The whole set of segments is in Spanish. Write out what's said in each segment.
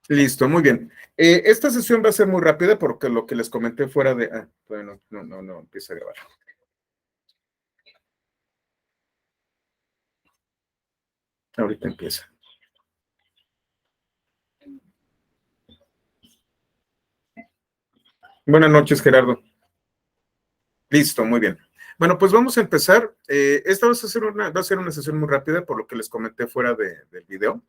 Listo, muy bien. Esta sesión va a ser muy rápida porque lo que les comenté fuera de... bueno, no, empieza a grabar. Ahorita empieza. Buenas noches, Gerardo. Listo, muy bien. Bueno, pues vamos a empezar. Esta va a ser una sesión muy rápida por lo que les comenté fuera del video.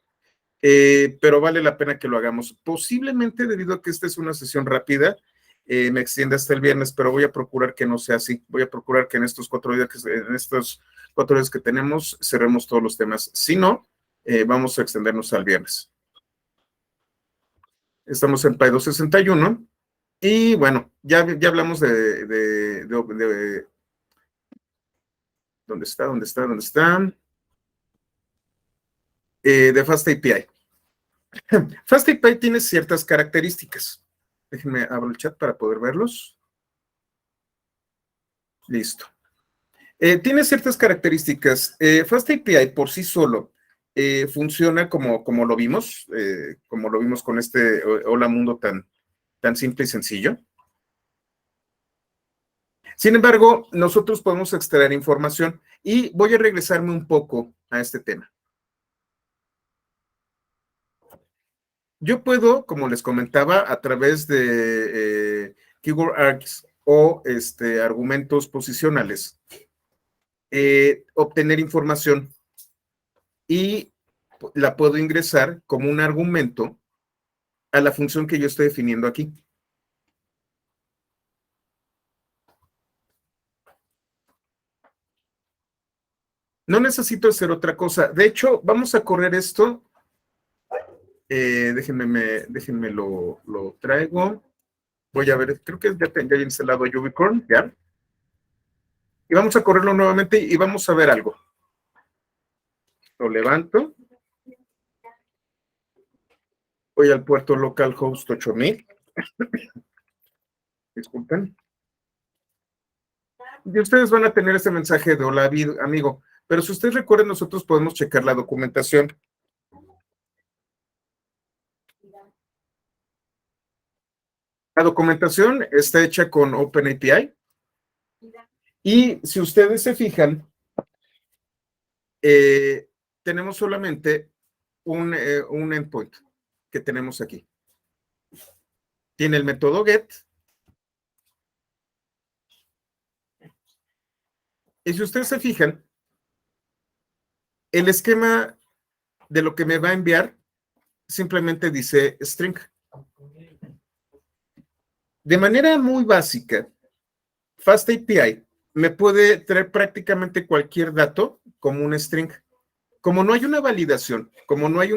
Pero vale la pena que lo hagamos. Posiblemente debido a que esta es una sesión rápida, me extienda hasta el viernes, pero voy a procurar que no sea así. Voy a procurar que en estos 4 días que tenemos cerremos todos los temas. Si no, vamos a extendernos al viernes. Estamos en PAI 261 y bueno, ya hablamos de ¿dónde está? ¿Dónde está? De Fast API. Fast API tiene ciertas características. Déjenme abrir el chat para poder verlos. Listo. Tiene ciertas características. Fast API por sí solo funciona como lo vimos, con este Hola Mundo tan simple y sencillo. Sin embargo, nosotros podemos extraer información y voy a regresarme un poco a este tema. Yo puedo, como les comentaba, a través de keyword args o argumentos posicionales, obtener información y la puedo ingresar como un argumento a la función que yo estoy definiendo aquí. No necesito hacer otra cosa. De hecho, vamos a correr esto. Déjenme lo traigo. Voy a ver, creo que ya instalado Ubicorn, ¿ya? Y vamos a correrlo nuevamente y vamos a ver algo. Lo levanto. Voy al puerto localhost 8000. Disculpen. Y ustedes van a tener ese mensaje de hola, amigo. Pero si ustedes recuerdan, nosotros podemos checar la documentación. La documentación está hecha con OpenAPI. Y si ustedes se fijan, tenemos solamente un endpoint que tenemos aquí. Tiene el método get. Y si ustedes se fijan, el esquema de lo que me va a enviar simplemente dice string. De manera muy básica, FastAPI me puede traer prácticamente cualquier dato como un string. Como no hay una validación, como no hay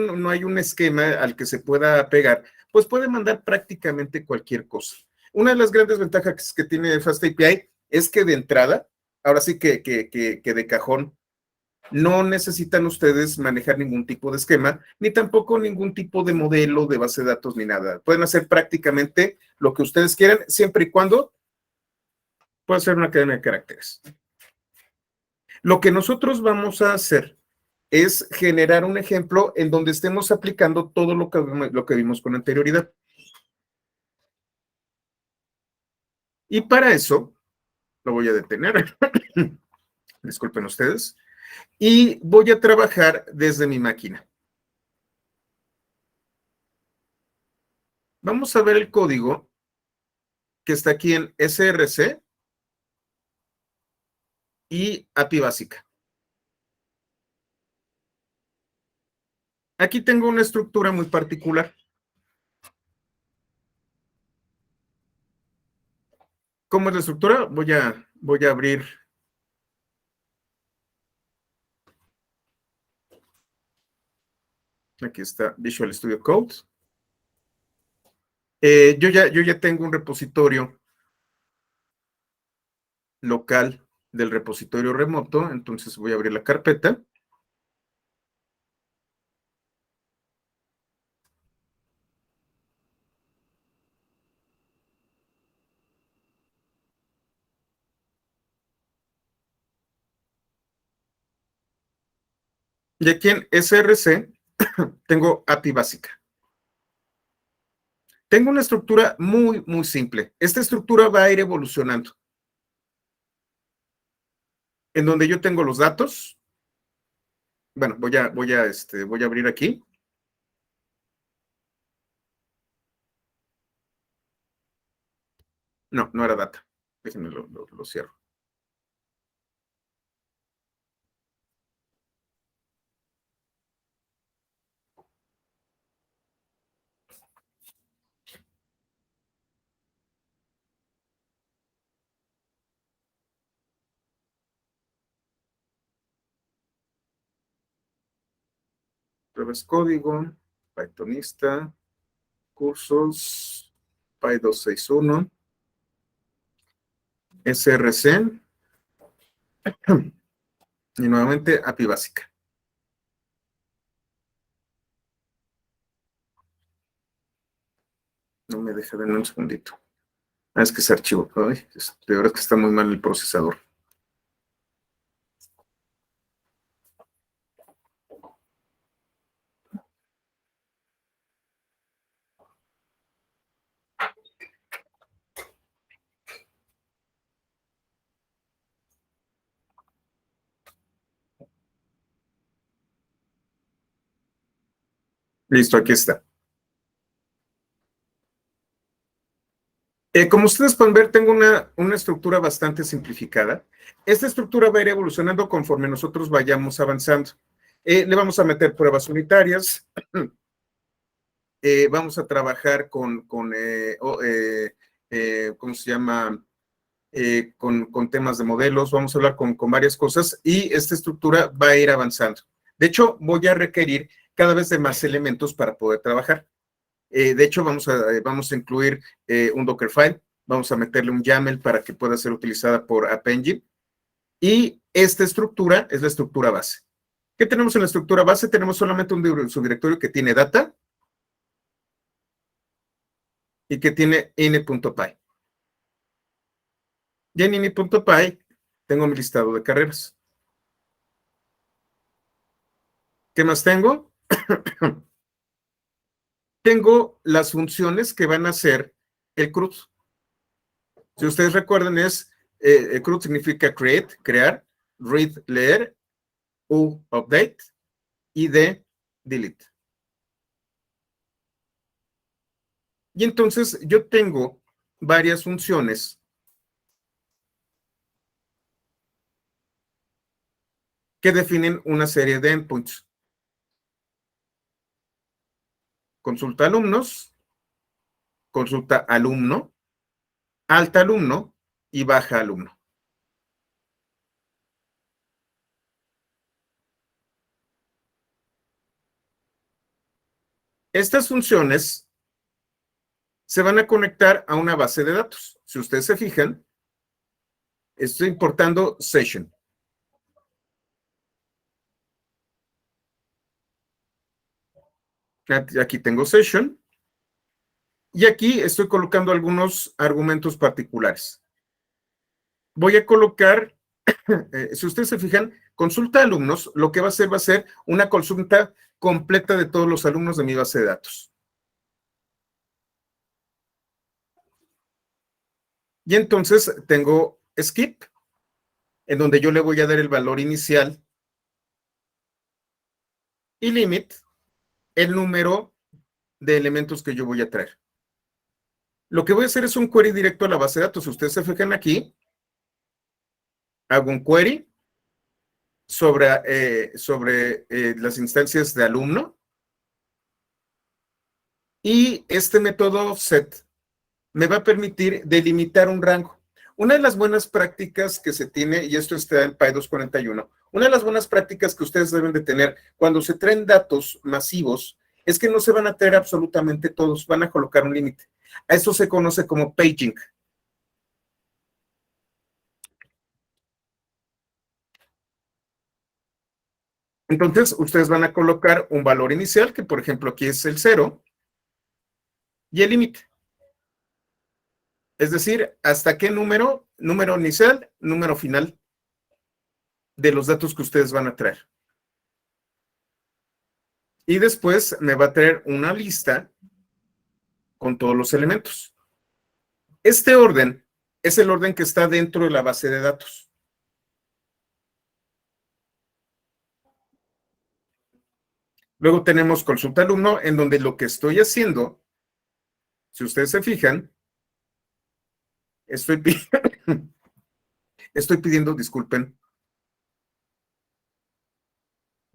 un esquema al que se pueda pegar, pues puede mandar prácticamente cualquier cosa. Una de las grandes ventajas que tiene FastAPI es que de entrada, ahora sí que de cajón, no necesitan ustedes manejar ningún tipo de esquema, ni tampoco ningún tipo de modelo de base de datos, ni nada. Pueden hacer prácticamente lo que ustedes quieran, siempre y cuando pueda ser una cadena de caracteres. Lo que nosotros vamos a hacer es generar un ejemplo en donde estemos aplicando todo lo que vimos con anterioridad. Y para eso, lo voy a detener, disculpen ustedes, y voy a trabajar desde mi máquina. Vamos a ver el código que está aquí en src y API básica. Aquí tengo una estructura muy particular. ¿Cómo es la estructura? Voy a abrir. Aquí está Visual Studio Code. Yo ya tengo un repositorio local del repositorio remoto, entonces voy a abrir la carpeta. Y aquí en src tengo API básica. Tengo una estructura muy, muy simple. Esta estructura va a ir evolucionando. En donde yo tengo los datos. Bueno, voy a abrir aquí. No, no era data. Déjenme lo cierro. Pruebas código, Pythonista, cursos, Py 261, SRC y nuevamente API básica. No me deja, denme un segundito. Ah, es que ese archivo. Ay, de verdad que está muy mal el procesador. Listo, aquí está. Como ustedes pueden ver, tengo una estructura bastante simplificada. Esta estructura va a ir evolucionando conforme nosotros vayamos avanzando. Le vamos a meter pruebas unitarias. Vamos a trabajar con ¿cómo se llama? Con temas de modelos, vamos a hablar con varias cosas y esta estructura va a ir avanzando. De hecho, voy a requerir cada vez de más elementos para poder trabajar. De hecho, vamos a incluir un Dockerfile, vamos a meterle un YAML para que pueda ser utilizada por App Engine. Y esta estructura es la estructura base. ¿Qué tenemos en la estructura base? Tenemos solamente un subdirectorio que tiene data y que tiene ini.py. Y en ini.py tengo mi listado de carreras. ¿Qué más tengo? Tengo las funciones que van a hacer el CRUD. Si ustedes recuerdan, el CRUD significa create, crear, read, leer, u, update, y d, delete. Y entonces yo tengo varias funciones que definen una serie de endpoints. Consulta alumnos, consulta alumno, alta alumno y baja alumno. Estas funciones se van a conectar a una base de datos. Si ustedes se fijan, estoy importando session. Aquí tengo session. Y aquí estoy colocando algunos argumentos particulares. Voy a colocar, si ustedes se fijan, consulta alumnos, lo que va a ser una consulta completa de todos los alumnos de mi base de datos. Y entonces tengo skip, en donde yo le voy a dar el valor inicial, y limit, el número de elementos que yo voy a traer. Lo que voy a hacer es un query directo a la base de datos. Si ustedes se fijan aquí, hago un query sobre las instancias de alumno, y este método set me va a permitir delimitar un rango. Una de las buenas prácticas que se tiene, y esto está en Py 241, una de las buenas prácticas que ustedes deben de tener cuando se traen datos masivos es que no se van a traer absolutamente todos, van a colocar un límite. A esto se conoce como paging. Entonces, ustedes van a colocar un valor inicial, que por ejemplo aquí es el 0, y el límite. Es decir, hasta qué número inicial, número final de los datos que ustedes van a traer. Y después me va a traer una lista con todos los elementos. Este orden es el orden que está dentro de la base de datos. Luego tenemos consulta alumno, en donde lo que estoy haciendo, si ustedes se fijan, estoy pidiendo, disculpen,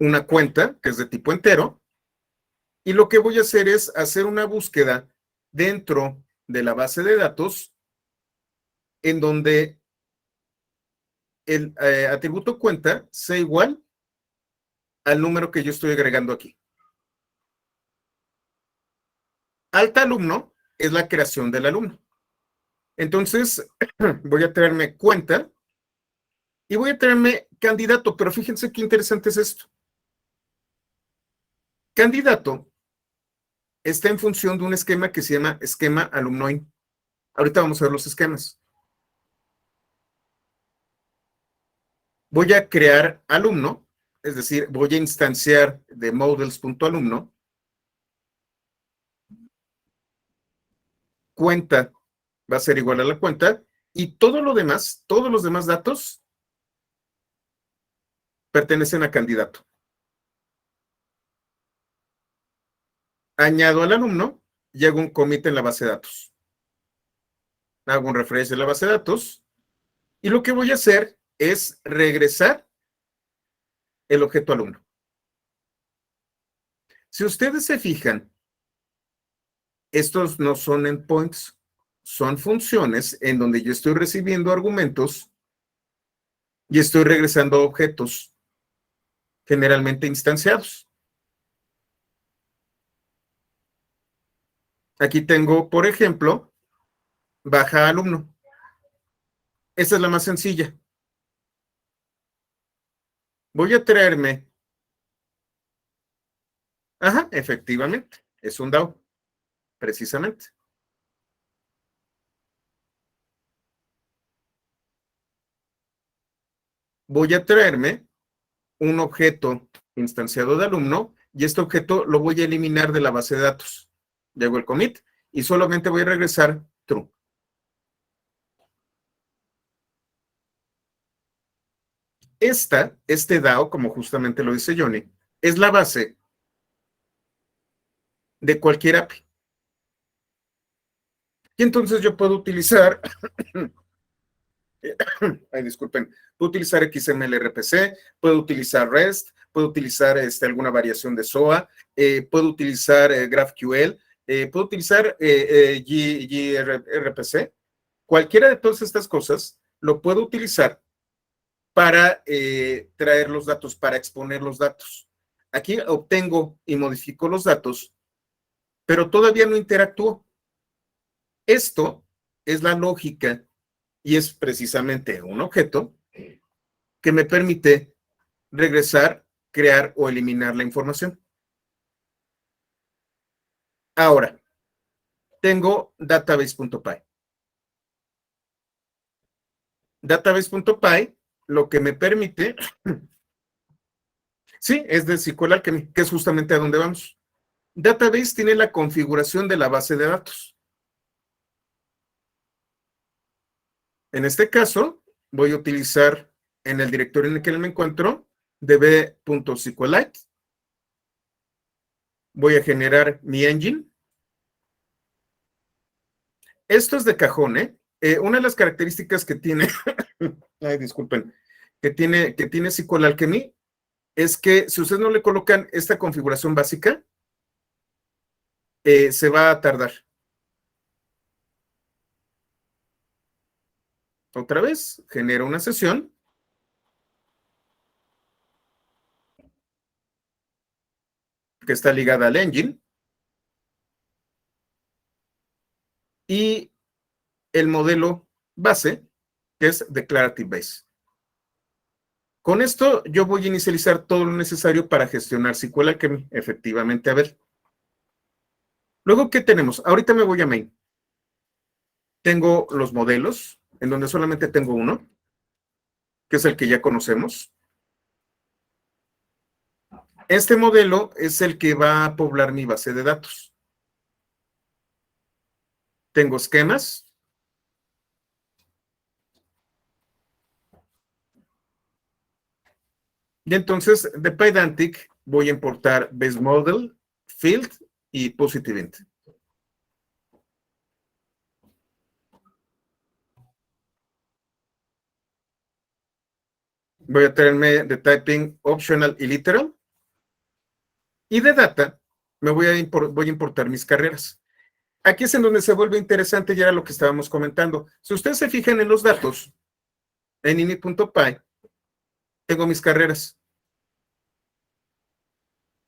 una cuenta que es de tipo entero, y lo que voy a hacer es hacer una búsqueda dentro de la base de datos en donde el atributo cuenta sea igual al número que yo estoy agregando aquí. Alta alumno es la creación del alumno. Entonces, voy a traerme cuenta y voy a traerme candidato, pero fíjense qué interesante es esto. Candidato está en función de un esquema que se llama esquema alumnoin. Ahorita vamos a ver los esquemas. Voy a crear alumno, es decir, voy a instanciar de models.alumno. Cuenta va a ser igual a la cuenta y todo lo demás, todos los demás datos pertenecen a candidato. Añado al alumno y hago un commit en la base de datos. Hago un refresh de la base de datos y lo que voy a hacer es regresar el objeto alumno. Si ustedes se fijan, estos no son endpoints, son funciones en donde yo estoy recibiendo argumentos y estoy regresando objetos generalmente instanciados. Aquí tengo, por ejemplo, baja alumno. Esta es la más sencilla. Voy a traerme. Ajá, efectivamente, es un DAO, precisamente. Voy a traerme un objeto instanciado de alumno y este objeto lo voy a eliminar de la base de datos. Le hago el commit y solamente voy a regresar true. Este DAO, como justamente lo dice Johnny, es la base de cualquier API. Y entonces yo puedo utilizar, ay, disculpen, puedo utilizar XML RPC, puedo utilizar REST, puedo utilizar alguna variación de SOA, puedo utilizar GraphQL, puedo utilizar gRPC. Cualquiera de todas estas cosas lo puedo utilizar para traer los datos, para exponer los datos. Aquí obtengo y modifico los datos, pero todavía no interactúo. Esto es la lógica y es precisamente un objeto que me permite regresar, crear o eliminar la información. Ahora, tengo database.py. Database.py lo que me permite, sí, es de SQL Alchemy, que es justamente a donde vamos. Database tiene la configuración de la base de datos. En este caso, voy a utilizar en el directorio en el que me encuentro db.sqlite. Voy a generar mi engine. Esto es de cajón, ¿eh? Una de las características que tiene, ay, disculpen, que tiene SQL Alchemy es que si ustedes no le colocan esta configuración básica, se va a tardar. Otra vez, genero una sesión. Que está ligada al engine. Y el modelo base, que es Declarative Base. Con esto yo voy a inicializar todo lo necesario para gestionar SQL Alchemy, efectivamente. A ver. Luego, ¿qué tenemos? Ahorita me voy a main. Tengo los modelos, en donde solamente tengo uno, que es el que ya conocemos. Este modelo es el que va a poblar mi base de datos. tengo esquemas. Y entonces de Pydantic voy a importar Base Model, Field y Positive Int. Voy a tenerme de typing optional y literal. Y de data voy a importar mis carreras. Aquí es en donde se vuelve interesante, ya era lo que estábamos comentando. Si ustedes se fijan en los datos, en ini.py, tengo mis carreras.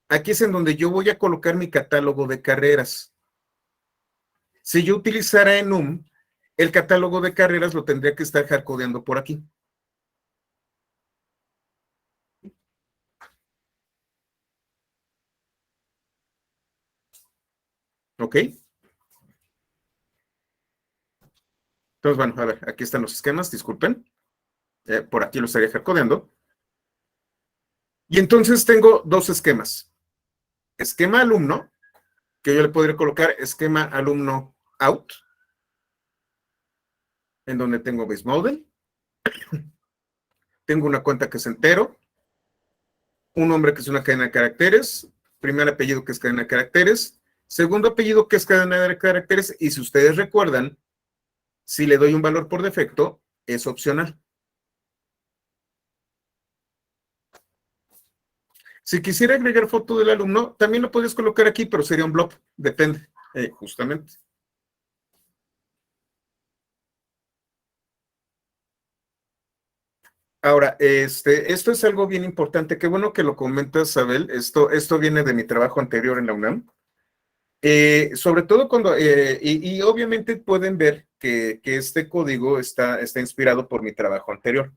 Aquí es en donde yo voy a colocar mi catálogo de carreras. Si yo utilizara enum, el catálogo de carreras lo tendría que estar hardcodeando por aquí. ¿Ok? Entonces, bueno, a ver, aquí están los esquemas, disculpen. Por aquí lo estaría hardcodeando. Y entonces tengo dos esquemas. Esquema alumno, que yo le podría colocar esquema alumno out, en donde tengo base model. Tengo una cuenta que es entero, un nombre que es una cadena de caracteres, primer apellido que es cadena de caracteres, segundo apellido que es cadena de caracteres, y si ustedes recuerdan, si le doy un valor por defecto, es opcional. Si quisiera agregar foto del alumno, también lo puedes colocar aquí, pero sería un blob, depende, justamente. Ahora, esto es algo bien importante. Qué bueno que lo comentas, Abel. Esto viene de mi trabajo anterior en la UNAM. Sobre todo cuando, y obviamente pueden ver que este código está inspirado por mi trabajo anterior.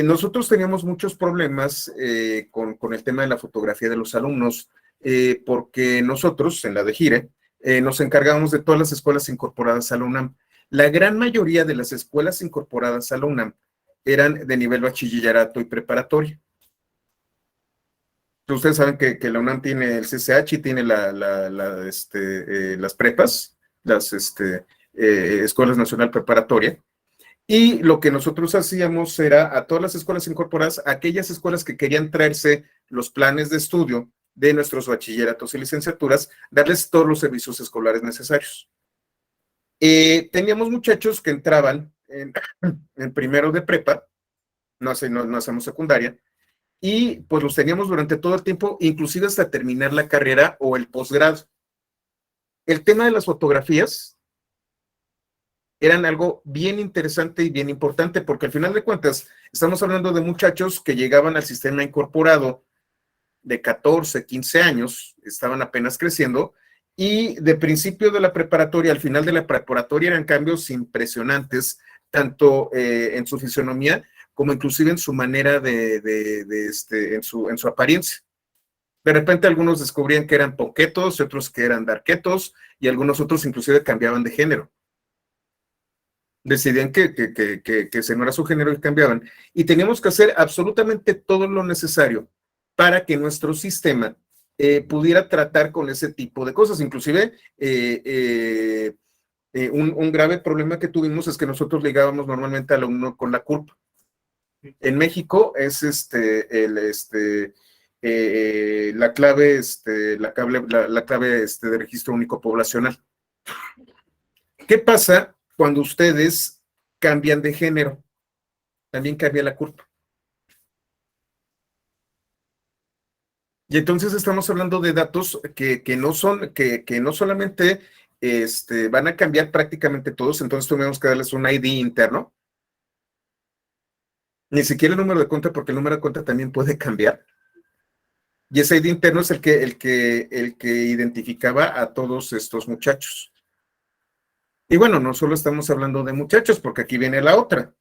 Nosotros teníamos muchos problemas con el tema de la fotografía de los alumnos, porque nosotros, en la de Gire, nos encargábamos de todas las escuelas incorporadas a la UNAM. La gran mayoría de las escuelas incorporadas a la UNAM eran de nivel bachillerato y preparatoria. Ustedes saben que la UNAM tiene el CCH y tiene las prepas, las Escuelas Nacional Preparatoria. Y lo que nosotros hacíamos era a todas las escuelas incorporadas, aquellas escuelas que querían traerse los planes de estudio de nuestros bachilleratos y licenciaturas, darles todos los servicios escolares necesarios. Teníamos muchachos que entraban en primero de prepa, no hacemos secundaria, y pues los teníamos durante todo el tiempo, inclusive hasta terminar la carrera o el posgrado. El tema de las fotografías eran algo bien interesante y bien importante, porque al final de cuentas estamos hablando de muchachos que llegaban al sistema incorporado de 14, 15 años, estaban apenas creciendo, y de principio de la preparatoria al final de la preparatoria eran cambios impresionantes, tanto en su fisionomía como inclusive en su manera en su apariencia. De repente algunos descubrían que eran ponquetos, otros que eran darquetos, y algunos otros inclusive cambiaban de género. Decidían que ese no era su género y cambiaban. Y teníamos que hacer absolutamente todo lo necesario para que nuestro sistema pudiera tratar con ese tipo de cosas. Inclusive, un grave problema que tuvimos es que nosotros ligábamos normalmente al alumno con la CURP. En México es la clave, la clave de registro único poblacional. ¿Qué pasa cuando ustedes cambian de género? También cambia la CURP. Y entonces estamos hablando de datos que no solamente van a cambiar prácticamente todos, entonces tuvimos que darles un ID interno. Ni siquiera el número de cuenta, porque el número de cuenta también puede cambiar. Y ese ID interno es el que identificaba a todos estos muchachos. Y bueno, no solo estamos hablando de muchachos, porque aquí viene la otra.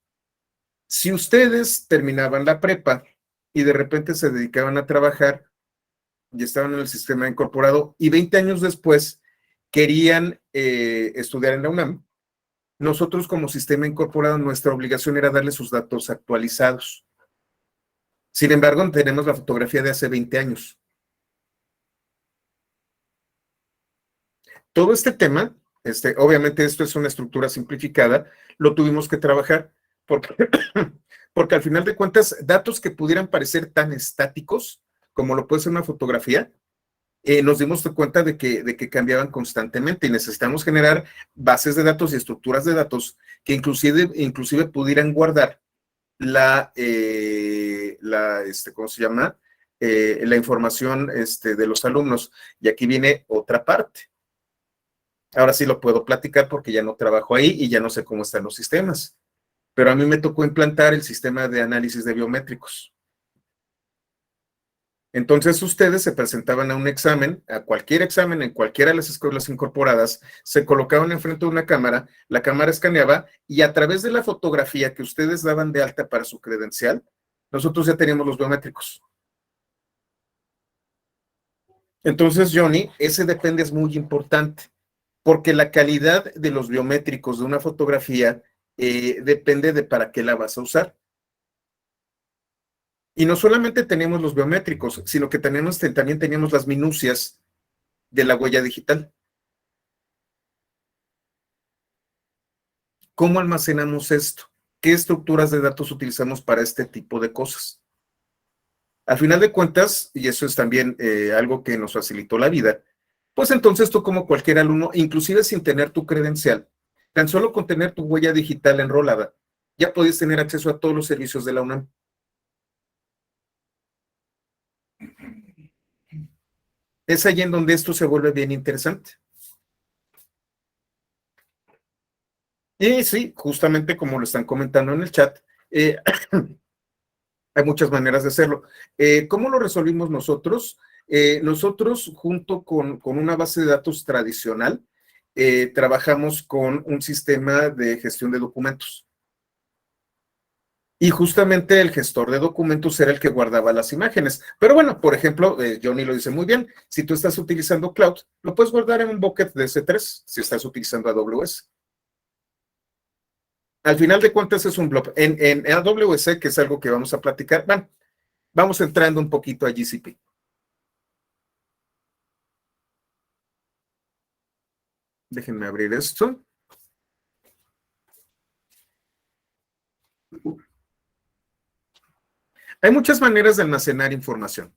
Si ustedes terminaban la prepa y de repente se dedicaban a trabajar y estaban en el sistema incorporado y 20 años después querían estudiar en la UNAM, nosotros como sistema incorporado, nuestra obligación era darles sus datos actualizados. Sin embargo, tenemos la fotografía de hace 20 años. Todo este tema Obviamente esto es una estructura simplificada, lo tuvimos que trabajar porque, porque al final de cuentas, datos que pudieran parecer tan estáticos como lo puede ser una fotografía, nos dimos cuenta de que cambiaban constantemente y necesitamos generar bases de datos y estructuras de datos que inclusive pudieran guardar ¿cómo se llama? La información de los alumnos. Y aquí viene otra parte. Ahora sí lo puedo platicar porque ya no trabajo ahí y ya no sé cómo están los sistemas. Pero a mí me tocó implantar el sistema de análisis de biométricos. Entonces ustedes se presentaban a un examen, a cualquier examen en cualquiera de las escuelas incorporadas, se colocaban enfrente de una cámara, la cámara escaneaba y a través de la fotografía que ustedes daban de alta para su credencial, nosotros ya teníamos los biométricos. Entonces, Johnny, ese depende, es muy importante, porque la calidad de los biométricos de una fotografía depende de para qué la vas a usar. Y no solamente tenemos los biométricos, sino que también tenemos las minucias de la huella digital. ¿Cómo almacenamos esto? ¿Qué estructuras de datos utilizamos para este tipo de cosas? Al final de cuentas, y eso es también algo que nos facilitó la vida, pues entonces tú como cualquier alumno, inclusive sin tener tu credencial, tan solo con tener tu huella digital enrolada, ya podías tener acceso a todos los servicios de la UNAM. Es ahí en donde esto se vuelve bien interesante. Y sí, justamente como lo están comentando en el chat, hay muchas maneras de hacerlo. ¿Cómo lo resolvimos nosotros? Nosotros, junto con una base de datos tradicional, trabajamos con un sistema de gestión de documentos. Y justamente el gestor de documentos era el que guardaba las imágenes. Pero bueno, por ejemplo, Johnny lo dice muy bien, si tú estás utilizando Cloud, lo puedes guardar en un bucket de S3, si estás utilizando AWS. Al final de cuentas es un blob. En AWS, que es algo que vamos a platicar, bueno, vamos entrando un poquito a GCP. Déjenme abrir esto. Hay muchas maneras de almacenar información.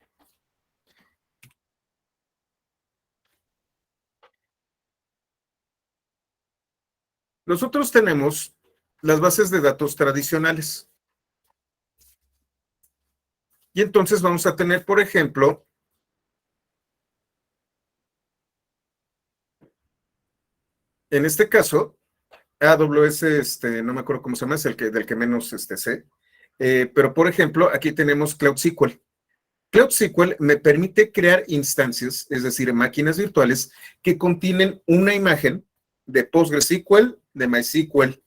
Nosotros tenemos las bases de datos tradicionales. Y entonces vamos a tener, por ejemplo, en este caso, AWS, no me acuerdo cómo se llama, es del que menos sé. Pero, por ejemplo, aquí tenemos Cloud SQL. Cloud SQL me permite crear instancias, es decir, máquinas virtuales que contienen una imagen de PostgreSQL, de MySQL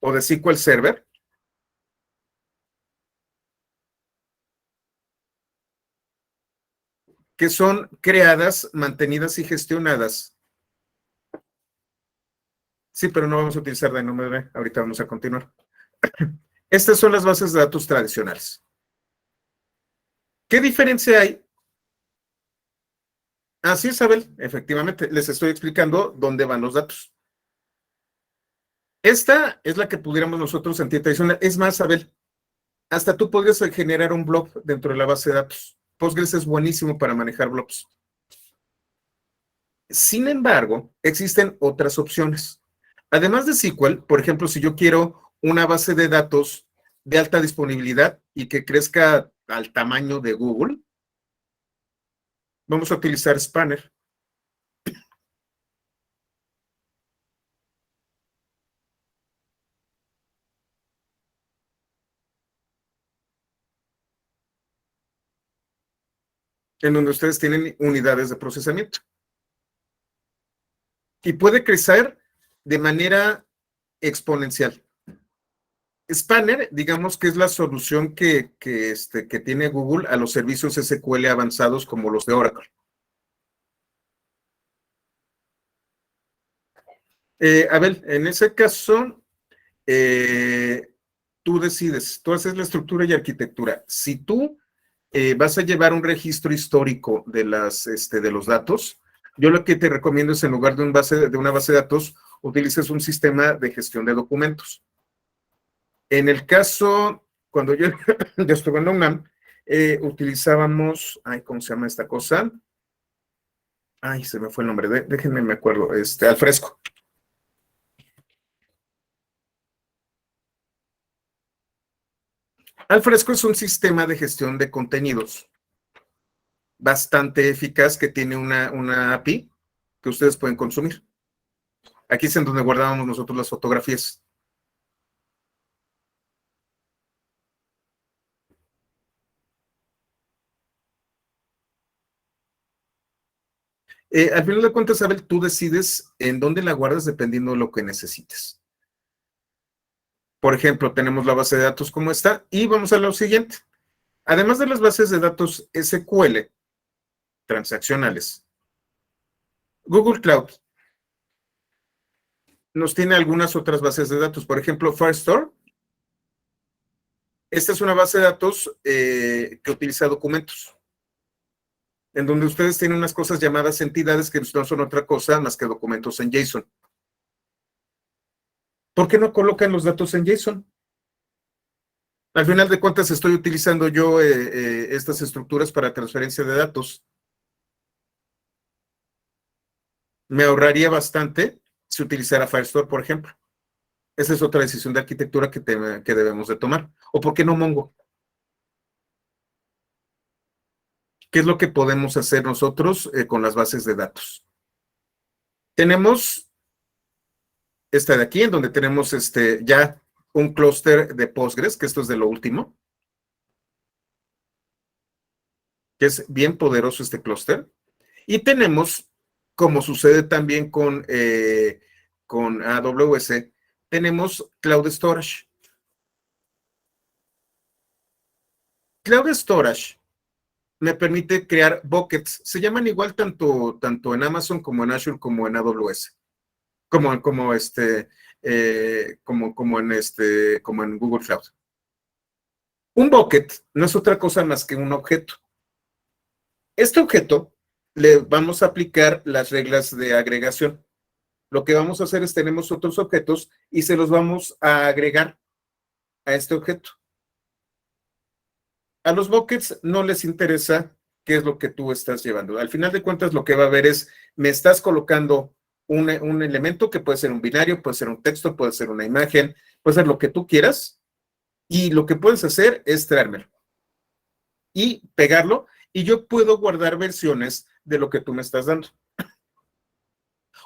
o de SQL Server, que son creadas, mantenidas y gestionadas. Sí, pero no vamos a utilizar DynamoDB, ahorita vamos a continuar. Estas son las bases de datos tradicionales. ¿Qué diferencia hay? Así es, Abel, efectivamente, les estoy explicando dónde van los datos. Esta es la que pudiéramos nosotros sentir tradicional. Es más, Abel, hasta tú podrías generar un blob dentro de la base de datos. Postgres es buenísimo para manejar blobs. Sin embargo, existen otras opciones. Además de SQL, por ejemplo, si yo quiero una base de datos de alta disponibilidad y que crezca al tamaño de Google, vamos a utilizar Spanner. En donde ustedes tienen unidades de procesamiento. Y puede crecer de manera exponencial. Spanner, digamos que es la solución que tiene Google a los servicios SQL avanzados como los de Oracle. Abel, en ese caso, tú decides, tú haces la estructura y arquitectura. Si tú vas a llevar un registro histórico de los datos, Yo lo que te recomiendo es, en lugar de una base de datos, utilices un sistema de gestión de documentos. En el caso, cuando yo, yo estuve en la UNAM, utilizábamos, ay, ¿cómo se llama esta cosa? Ay, se me fue el nombre, déjenme, me acuerdo, Alfresco. Alfresco es un sistema de gestión de contenidos bastante eficaz que tiene una API que ustedes pueden consumir. Aquí es en donde guardábamos nosotros las fotografías. Al final de cuentas, Abel, tú decides en dónde la guardas dependiendo de lo que necesites. Por ejemplo, tenemos la base de datos como está y vamos a lo siguiente. Además de las bases de datos SQL transaccionales, Google Cloud nos tiene algunas otras bases de datos. Por ejemplo, Firestore. Esta es una base de datos que utiliza documentos, en donde ustedes tienen unas cosas llamadas entidades que no son otra cosa más que documentos en JSON. ¿Por qué no colocan los datos en JSON? Al final de cuentas, estoy utilizando yo estas estructuras para transferencia de datos. Me ahorraría bastante si utilizara Firestore, por ejemplo. Esa es otra decisión de arquitectura que debemos de tomar. ¿O por qué no Mongo? ¿Qué es lo que podemos hacer nosotros con las bases de datos? Tenemos esta de aquí, en donde tenemos ya un clúster de Postgres, que esto es de lo último, que es bien poderoso este clúster. Y tenemos, como sucede también con AWS, tenemos Cloud Storage. Cloud Storage me permite crear buckets. Se llaman igual tanto en Amazon como en Azure como en AWS. Como en Google Cloud. Un bucket no es otra cosa más que un objeto. Este objeto le vamos a aplicar las reglas de agregación. Lo que vamos a hacer es, tenemos otros objetos y se los vamos a agregar a este objeto. A los buckets no les interesa qué es lo que tú estás llevando. Al final de cuentas, lo que va a ver es, me estás colocando un elemento que puede ser un binario, puede ser un texto, puede ser una imagen, puede ser lo que tú quieras, y lo que puedes hacer es traérmelo y pegarlo, y yo puedo guardar versiones de lo que tú me estás dando.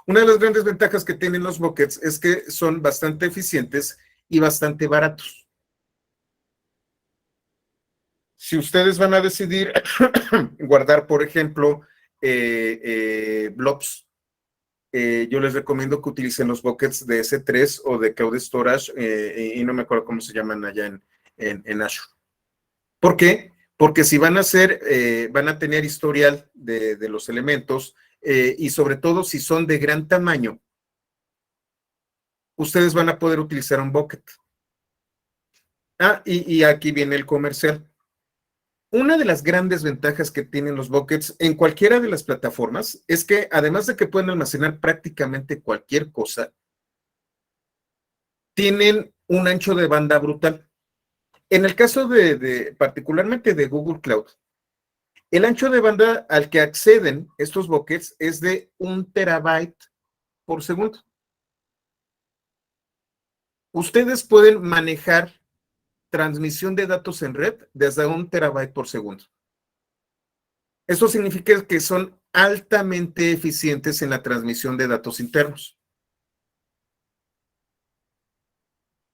Una de las grandes ventajas que tienen los buckets es que son bastante eficientes y bastante baratos. Si ustedes van a decidir guardar, por ejemplo, blobs, yo les recomiendo que utilicen los buckets de S3 o de Cloud Storage, y no me acuerdo cómo se llaman allá en Azure. ¿Por qué? Porque si van a tener historial de los elementos, y sobre todo si son de gran tamaño, ustedes van a poder utilizar un bucket. Y aquí viene el comercial. Una de las grandes ventajas que tienen los buckets en cualquiera de las plataformas es que, además de que pueden almacenar prácticamente cualquier cosa, tienen un ancho de banda brutal. En el caso particularmente de Google Cloud, el ancho de banda al que acceden estos buckets es de 1 TB por segundo. Ustedes pueden manejar transmisión de datos en red desde 1 TB por segundo. Eso significa que son altamente eficientes en la transmisión de datos internos.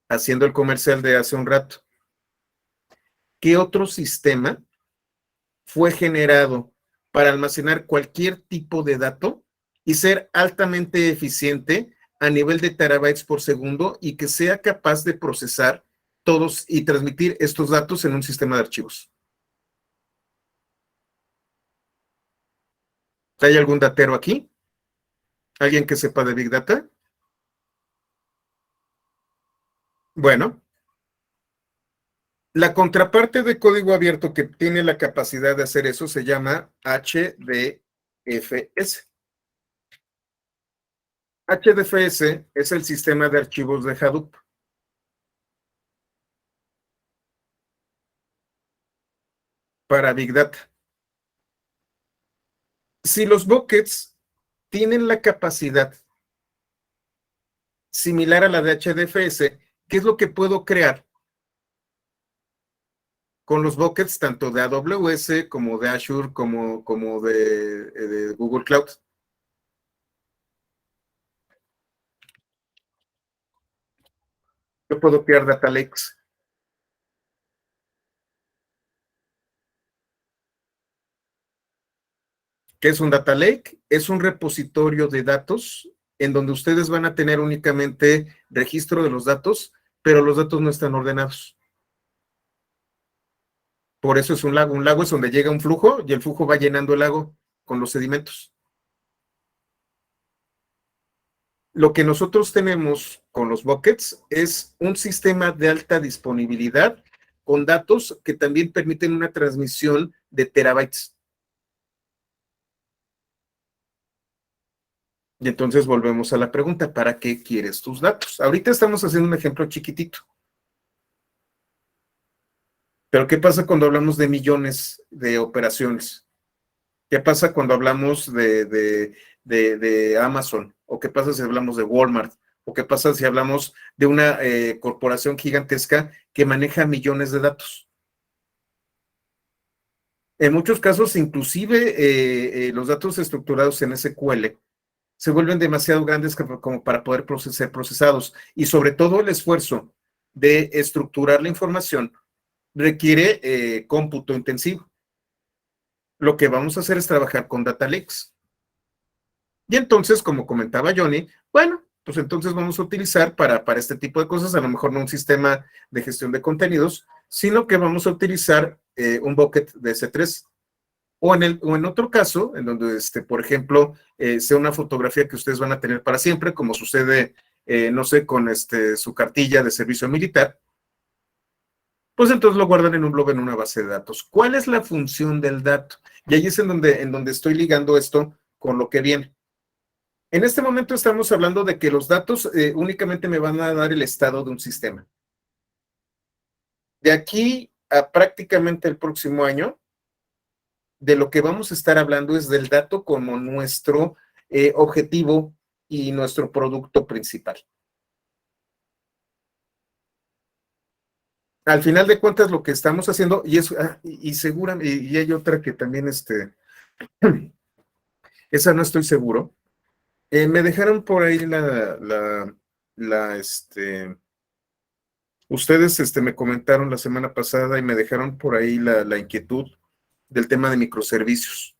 Haciendo el comercial de hace un rato. ¿Qué otro sistema fue generado para almacenar cualquier tipo de dato y ser altamente eficiente a nivel de terabytes por segundo y que sea capaz de procesar todos y transmitir estos datos en un sistema de archivos? ¿Hay algún datero aquí? ¿Alguien que sepa de Big Data? Bueno, la contraparte de código abierto que tiene la capacidad de hacer eso se llama HDFS. HDFS es el sistema de archivos de Hadoop. Para Big Data. Si los buckets tienen la capacidad similar a la de HDFS, ¿qué es lo que puedo crear con los buckets tanto de AWS como de Azure como de Google Cloud? Yo puedo crear data lakes. ¿Qué es un data lake? Es un repositorio de datos en donde ustedes van a tener únicamente registro de los datos, pero los datos no están ordenados. Por eso es un lago. Un lago es donde llega un flujo y el flujo va llenando el lago con los sedimentos. Lo que nosotros tenemos con los buckets es un sistema de alta disponibilidad con datos que también permiten una transmisión de terabytes. Y entonces volvemos a la pregunta, ¿para qué quieres tus datos? Ahorita estamos haciendo un ejemplo chiquitito. Pero ¿qué pasa cuando hablamos de millones de operaciones? ¿Qué pasa cuando hablamos de Amazon? ¿O qué pasa si hablamos de Walmart? ¿O qué pasa si hablamos de una corporación gigantesca que maneja millones de datos? En muchos casos, inclusive los datos estructurados en SQL se vuelven demasiado grandes como para poder ser procesados. Y sobre todo el esfuerzo de estructurar la información requiere cómputo intensivo. Lo que vamos a hacer es trabajar con data lakes. Y entonces, como comentaba Johnny, bueno, pues entonces vamos a utilizar para este tipo de cosas, a lo mejor no un sistema de gestión de contenidos, sino que vamos a utilizar un bucket de S3. O en otro caso, en donde, por ejemplo, sea una fotografía que ustedes van a tener para siempre, como sucede, no sé, con su cartilla de servicio militar, pues entonces lo guardan en un blog en una base de datos. ¿Cuál es la función del dato? Y ahí es en donde estoy ligando esto con lo que viene. En este momento estamos hablando de que los datos únicamente me van a dar el estado de un sistema. De aquí a prácticamente el próximo año, de lo que vamos a estar hablando es del dato como nuestro objetivo y nuestro producto principal. Al final de cuentas, lo que estamos haciendo, y es, y segura, y hay otra que también, esa no estoy seguro. Me dejaron por ahí ustedes, me comentaron la semana pasada y me dejaron por ahí la inquietud del tema de microservicios.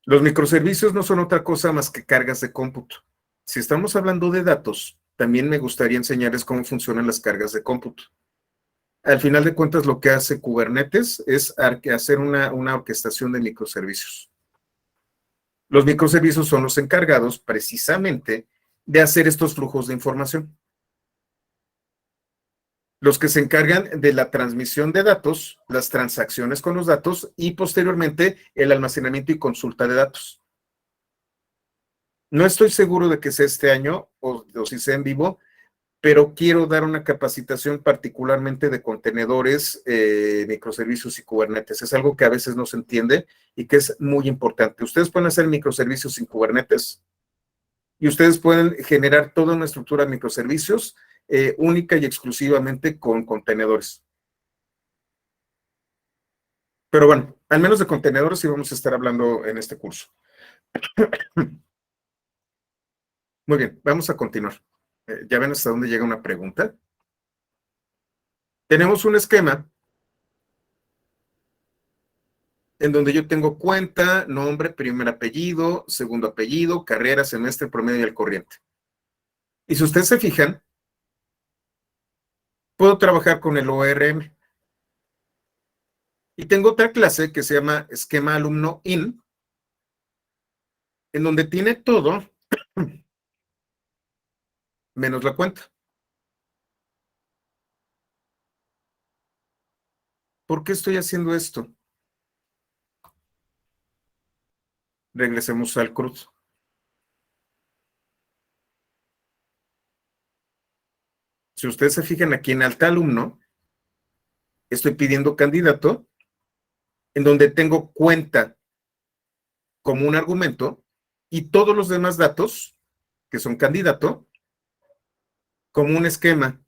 Los microservicios no son otra cosa más que cargas de cómputo. Si estamos hablando de datos, también me gustaría enseñarles cómo funcionan las cargas de cómputo. Al final de cuentas, lo que hace Kubernetes es hacer una orquestación de microservicios. Los microservicios son los encargados precisamente de hacer estos flujos de información. Los que se encargan de la transmisión de datos, las transacciones con los datos y posteriormente el almacenamiento y consulta de datos. No estoy seguro de que sea este año o si sea en vivo, pero quiero dar una capacitación particularmente de contenedores, microservicios y Kubernetes. Es algo que a veces no se entiende y que es muy importante. Ustedes pueden hacer microservicios sin Kubernetes y ustedes pueden generar toda una estructura de microservicios única y exclusivamente con contenedores. Pero bueno, al menos de contenedores sí vamos a estar hablando en este curso. Muy bien, vamos a continuar. ¿Ya ven hasta dónde llega una pregunta? Tenemos un esquema en donde yo tengo cuenta, nombre, primer apellido, segundo apellido, carrera, semestre, promedio y el corriente. Y si ustedes se fijan, puedo trabajar con el ORM. Y tengo otra clase que se llama esquema alumno in, en donde tiene todo menos la cuenta. ¿Por qué estoy haciendo esto? Regresemos al CRUD. Si ustedes se fijan aquí en alta alumno, estoy pidiendo candidato, en donde tengo cuenta como un argumento y todos los demás datos, que son candidato, como un esquema,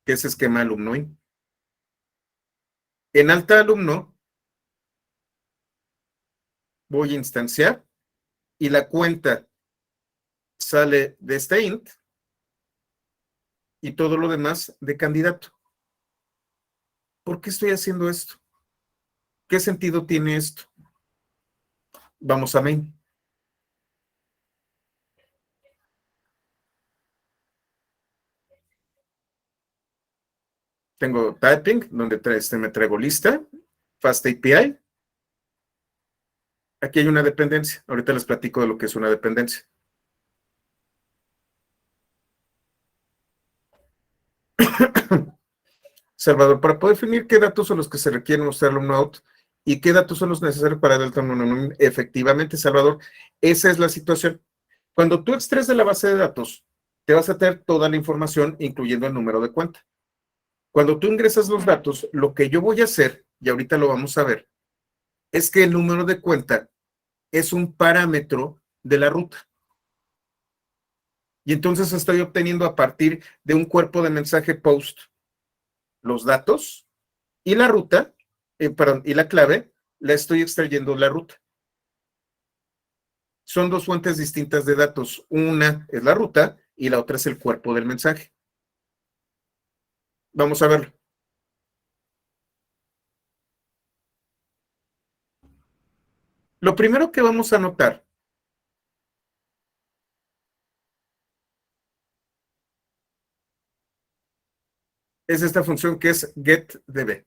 que es esquema alumno. En alta alumno, voy a instanciar y la cuenta sale de este int y todo lo demás de candidato. ¿Por qué estoy haciendo esto? ¿Qué sentido tiene esto? Vamos a main. Tengo typing, donde me traigo lista, Fast API. Aquí hay una dependencia. Ahorita les platico de lo que es una dependencia. Salvador, para poder definir qué datos son los que se requieren mostrar un out y qué datos son los necesarios para Delta Mononym, efectivamente, Salvador, esa es la situación. Cuando tú extraes de la base de datos, te vas a tener toda la información, incluyendo el número de cuenta. Cuando tú ingresas los datos, lo que yo voy a hacer, y ahorita lo vamos a ver, es que el número de cuenta es un parámetro de la ruta. Y entonces estoy obteniendo a partir de un cuerpo de mensaje post los datos y la ruta, perdón, y la clave, la estoy extrayendo la ruta. Son dos fuentes distintas de datos. Una es la ruta y la otra es el cuerpo del mensaje. Vamos a verlo. Lo primero que vamos a notar es esta función que es getDB.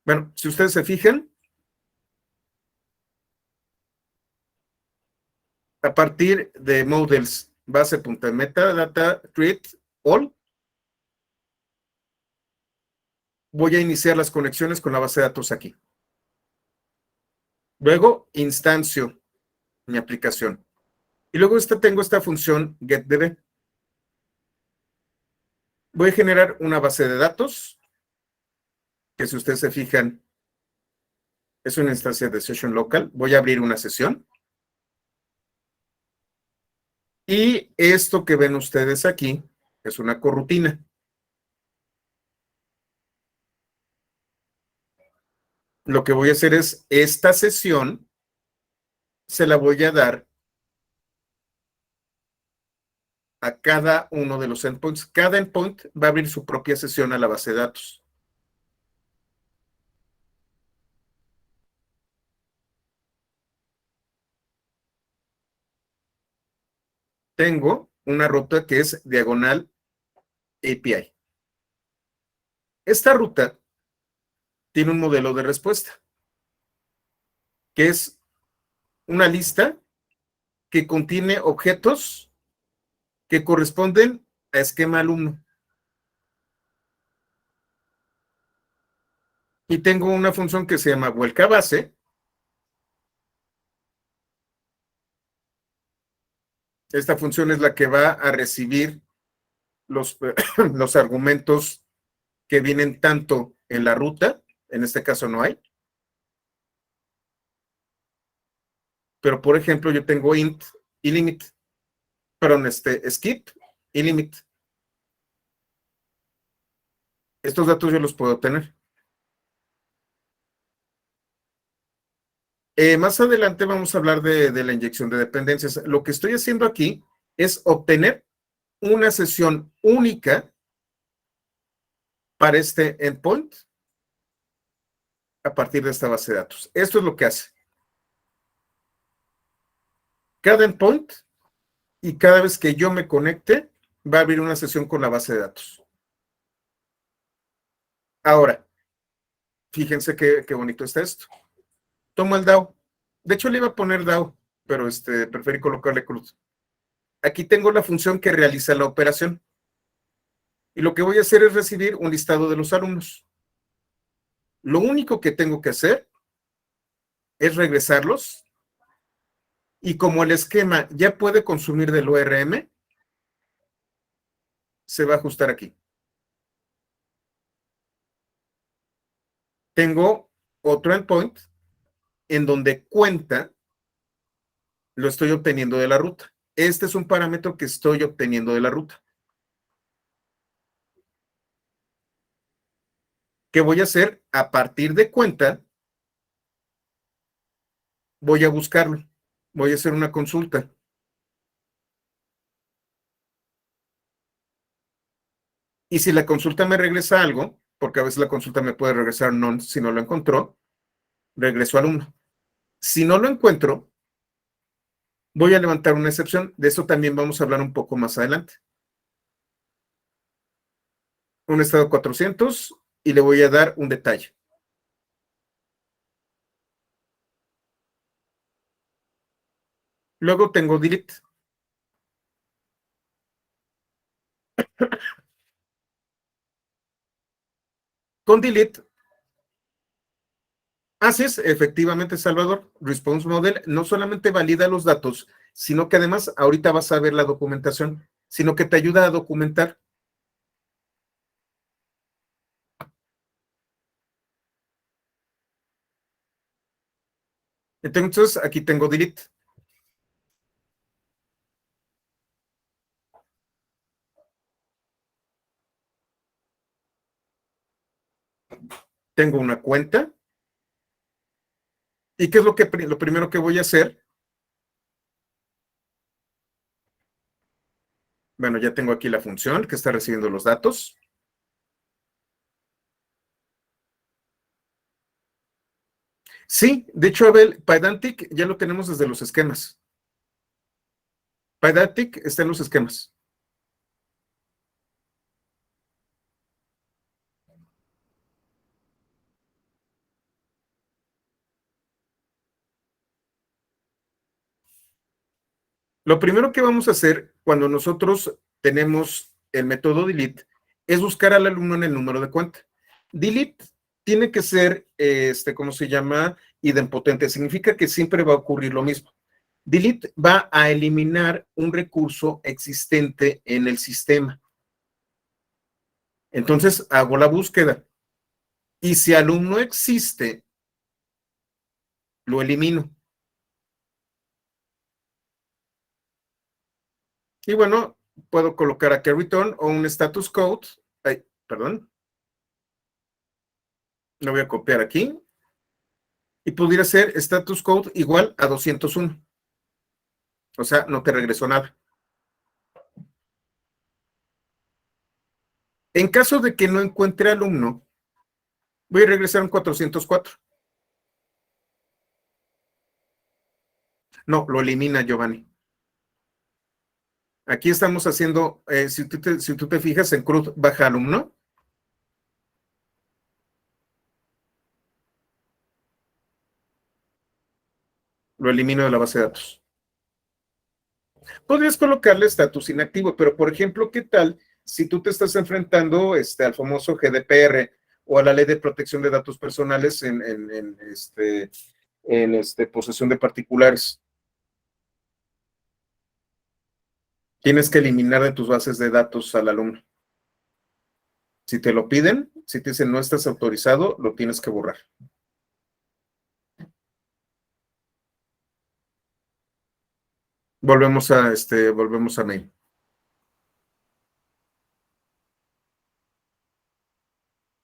Bueno, si ustedes se fijan, a partir de models base.metadata create all, voy a iniciar las conexiones con la base de datos aquí. Luego instancio mi aplicación. Y luego tengo esta función getDB. Voy a generar una base de datos, que si ustedes se fijan, es una instancia de session local. Voy a abrir una sesión. Y esto que ven ustedes aquí es una corrutina. Lo que voy a hacer es, esta sesión se la voy a dar a cada uno de los endpoints. Cada endpoint va a abrir su propia sesión a la base de datos. Tengo una ruta que es diagonal API. Esta ruta tiene un modelo de respuesta, que es una lista que contiene objetos que corresponden a esquema alumno. Y tengo una función que se llama vuelca base. Esta función es la que va a recibir los argumentos que vienen tanto en la ruta, en este caso no hay. Pero, por ejemplo, yo tengo int y limit, perdón, skip y limit. Estos datos yo los puedo tener. Más adelante vamos a hablar de la inyección de dependencias. Lo que estoy haciendo aquí es obtener una sesión única para este endpoint a partir de esta base de datos. Esto es lo que hace. Cada endpoint y cada vez que yo me conecte, va a abrir una sesión con la base de datos. Ahora, fíjense qué bonito está esto. Tomo el DAO. De hecho, le iba a poner DAO, pero preferí colocarle cruz. Aquí tengo la función que realiza la operación. Y lo que voy a hacer es recibir un listado de los alumnos. Lo único que tengo que hacer es regresarlos. Y como el esquema ya puede consumir del ORM, se va a ajustar aquí. Tengo otro endpoint en donde cuenta lo estoy obteniendo de la ruta. Este es un parámetro que estoy obteniendo de la ruta. ¿Qué voy a hacer? A partir de cuenta, voy a buscarlo. Voy a hacer una consulta. Y si la consulta me regresa algo, porque a veces la consulta me puede regresar no si no lo encontró, regreso al 1. Si no lo encuentro, voy a levantar una excepción. De eso también vamos a hablar un poco más adelante. Un estado 400 y le voy a dar un detalle. Luego tengo delete. Con delete, haces efectivamente, Salvador, Response Model no solamente valida los datos, sino que además, ahorita vas a ver la documentación, sino que te ayuda a documentar. Entonces, aquí tengo delete. Tengo una cuenta. ¿Y qué es lo primero que voy a hacer? Bueno, ya tengo aquí la función que está recibiendo los datos. Sí, de hecho, Abel, Pydantic ya lo tenemos desde los esquemas. Pydantic está en los esquemas. Lo primero que vamos a hacer cuando nosotros tenemos el método delete es buscar al alumno en el número de cuenta. Delete tiene que ser, ¿cómo se llama? Idempotente. Significa que siempre va a ocurrir lo mismo. Delete va a eliminar un recurso existente en el sistema. Entonces hago la búsqueda. Y si alumno existe, lo elimino. Y bueno, puedo colocar aquí return o un status code. Ay, perdón. Lo voy a copiar aquí. Y pudiera ser status code igual a 201. O sea, no te regresó nada. En caso de que no encuentre alumno, voy a regresar a un 404. No, lo elimina Giovanni. Aquí estamos haciendo, si tú te fijas en CRUD baja alumno, lo elimino de la base de datos. Podrías colocarle estatus inactivo, pero por ejemplo, ¿qué tal si tú te estás enfrentando al famoso GDPR o a la ley de protección de datos personales en posesión de particulares? Tienes que eliminar de tus bases de datos al alumno. Si te lo piden, si te dicen no estás autorizado, lo tienes que borrar. Volvemos a mail.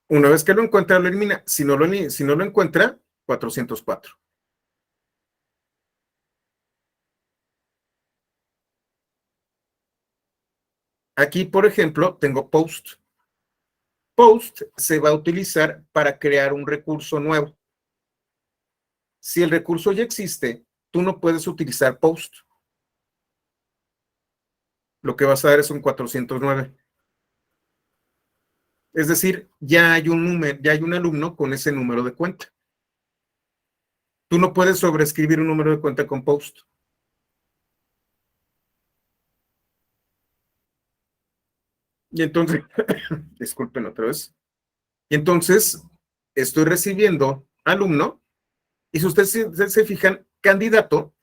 Una vez que lo encuentra, lo elimina. Si no lo encuentra, 404. Aquí, por ejemplo, tengo post. Post se va a utilizar para crear un recurso nuevo. Si el recurso ya existe, tú no puedes utilizar post. Lo que vas a dar es un 409. Es decir, ya hay un número, ya hay un alumno con ese número de cuenta. Tú no puedes sobreescribir un número de cuenta con post. Y entonces, disculpen otra vez. Y entonces, estoy recibiendo alumno, y si ustedes se fijan, candidato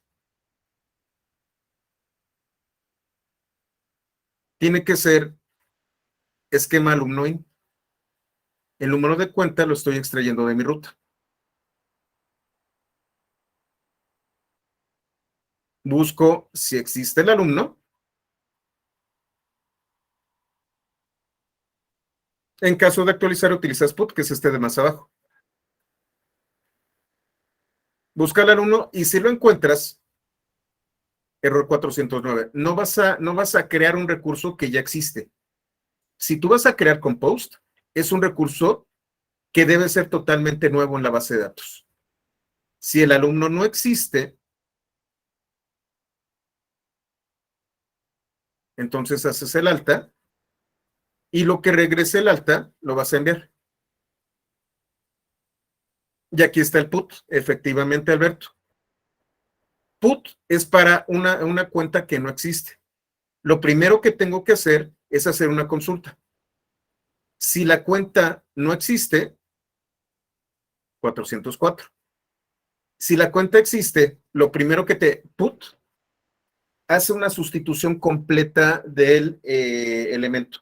tiene que ser esquema alumno-in. El número de cuenta lo estoy extrayendo de mi ruta. Busco si existe el alumno. En caso de actualizar, utilizas put, que es este de más abajo. Busca al alumno y si lo encuentras, error 409, no vas a crear un recurso que ya existe. Si tú vas a crear Compost, es un recurso que debe ser totalmente nuevo en la base de datos. Si el alumno no existe, entonces haces el alta y lo que regrese el alta lo vas a enviar. Y aquí está el put, efectivamente, Alberto. Put es para una cuenta que no existe. Lo primero que tengo que hacer es hacer una consulta. Si la cuenta no existe, 404. Si la cuenta existe, lo primero que put hace una sustitución completa del elemento.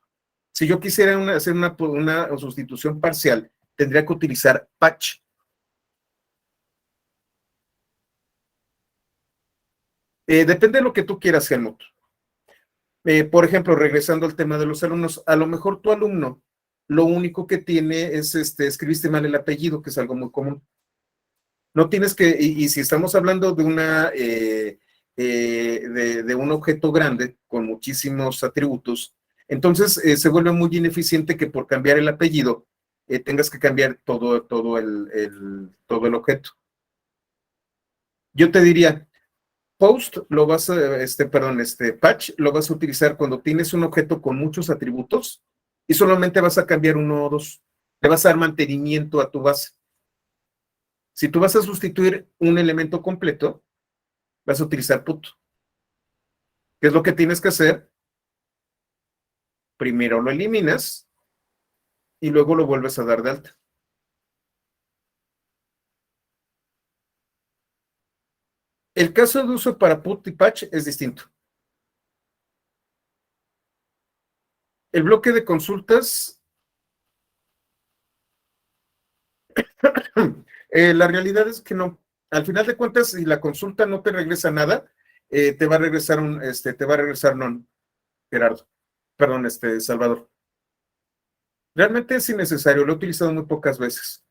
Si yo quisiera hacer una sustitución parcial, tendría que utilizar patch. Depende de lo que tú quieras, Helmut. Por ejemplo, regresando al tema de los alumnos, a lo mejor tu alumno lo único que tiene es, escribiste mal el apellido, que es algo muy común. No tienes que, y si estamos hablando de de un objeto grande con muchísimos atributos, entonces se vuelve muy ineficiente que por cambiar el apellido tengas que cambiar todo el objeto. Yo te diría, post lo vas a, patch lo vas a utilizar cuando tienes un objeto con muchos atributos y solamente vas a cambiar uno o dos. Le vas a dar mantenimiento a tu base. Si tú vas a sustituir un elemento completo, vas a utilizar put. ¿Qué es lo que tienes que hacer? Primero lo eliminas y luego lo vuelves a dar de alta. El caso de uso para put y patch es distinto. El bloque de consultas, la realidad es que no. Al final de cuentas, si la consulta no te regresa nada, te va a regresar non, Gerardo. Perdón, Salvador. Realmente es innecesario, lo he utilizado muy pocas veces.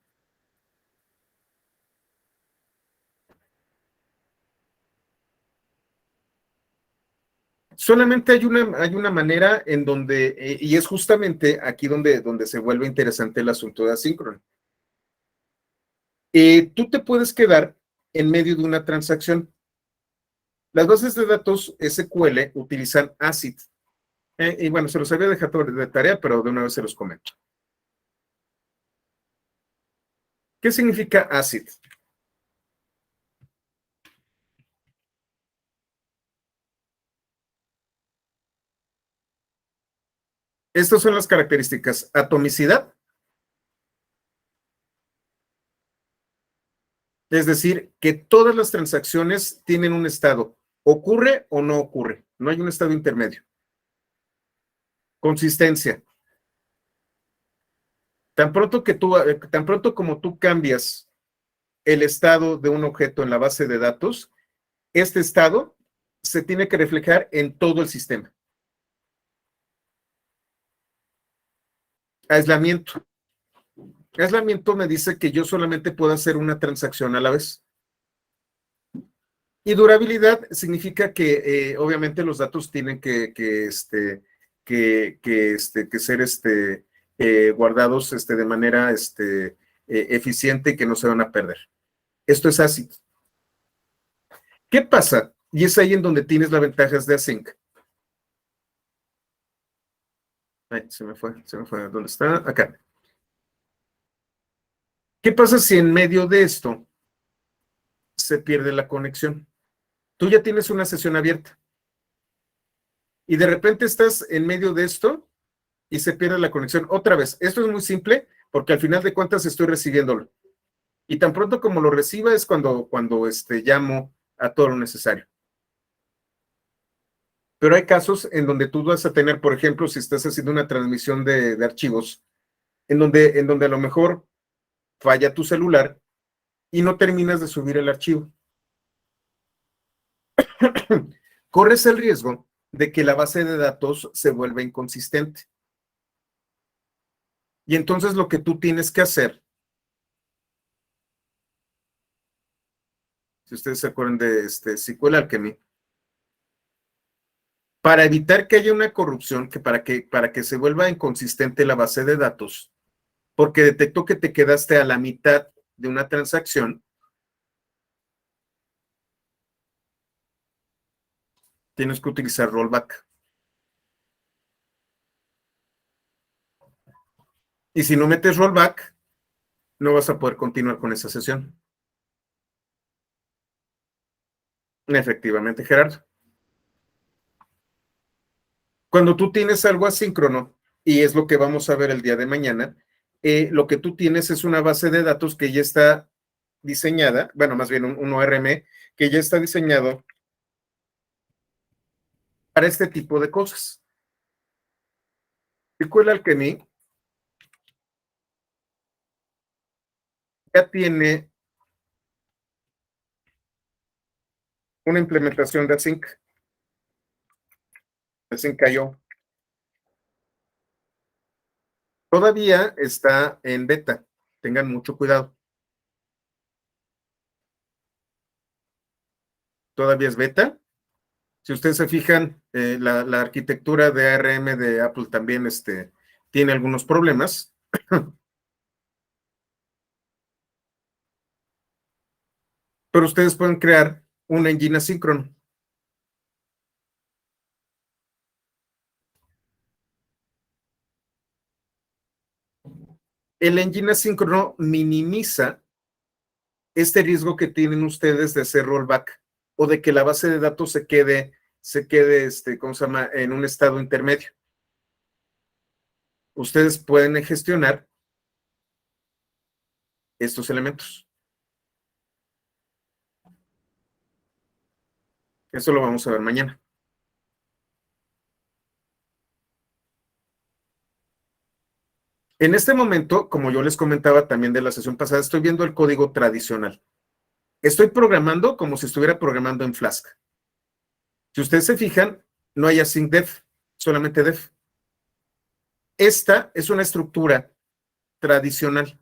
Solamente hay una manera en donde, y es justamente aquí donde se vuelve interesante el asunto de asíncrono. Tú te puedes quedar en medio de una transacción. Las bases de datos SQL utilizan ACID. Y bueno, se los había dejado de tarea, pero de una vez se los comento. ¿Qué significa ACID? Estas son las características: atomicidad, es decir, que todas las transacciones tienen un estado, ocurre o no ocurre, no hay un estado intermedio. Consistencia. Tan pronto como tú cambias el estado de un objeto en la base de datos, este estado se tiene que reflejar en todo el sistema. Aislamiento. Aislamiento me dice que yo solamente puedo hacer una transacción a la vez. Y durabilidad significa que obviamente los datos tienen que ser guardados de manera eficiente y que no se van a perder. Esto es así. ¿Qué pasa? Y es ahí en donde tienes las ventajas de async. Ay, se me fue. ¿Dónde está? Acá. ¿Qué pasa si en medio de esto se pierde la conexión? Tú ya tienes una sesión abierta y de repente estás en medio de esto y se pierde la conexión. Otra vez, esto es muy simple porque al final de cuentas estoy recibiéndolo. Y tan pronto como lo reciba es cuando llamo a todo lo necesario. Pero hay casos en donde tú vas a tener, por ejemplo, si estás haciendo una transmisión de archivos, en donde a lo mejor falla tu celular y no terminas de subir el archivo. Corres el riesgo de que la base de datos se vuelva inconsistente. Y entonces lo que tú tienes que hacer, si ustedes se acuerdan de SQL Alchemy, para evitar que haya una corrupción, para que se vuelva inconsistente la base de datos, porque detectó que te quedaste a la mitad de una transacción, tienes que utilizar rollback. Y si no metes rollback, no vas a poder continuar con esa sesión. Efectivamente, Gerardo. Cuando tú tienes algo asíncrono, y es lo que vamos a ver el día de mañana, lo que tú tienes es una base de datos que ya está diseñada, bueno, más bien un ORM, que ya está diseñado para este tipo de cosas. SQL Alchemy ya tiene una implementación de Async.io. Todavía está en beta, tengan mucho cuidado. Todavía es beta. Si ustedes se fijan, la arquitectura de ARM de Apple también tiene algunos problemas. Pero ustedes pueden crear un engine asíncrono. El engine asíncrono minimiza este riesgo que tienen ustedes de hacer rollback o de que la base de datos se quede, ¿cómo se llama?, en un estado intermedio. Ustedes pueden gestionar estos elementos. Eso lo vamos a ver mañana. En este momento, como yo les comentaba también de la sesión pasada, estoy viendo el código tradicional. Estoy programando como si estuviera programando en Flask. Si ustedes se fijan, no hay async def, solamente def. Esta es una estructura tradicional.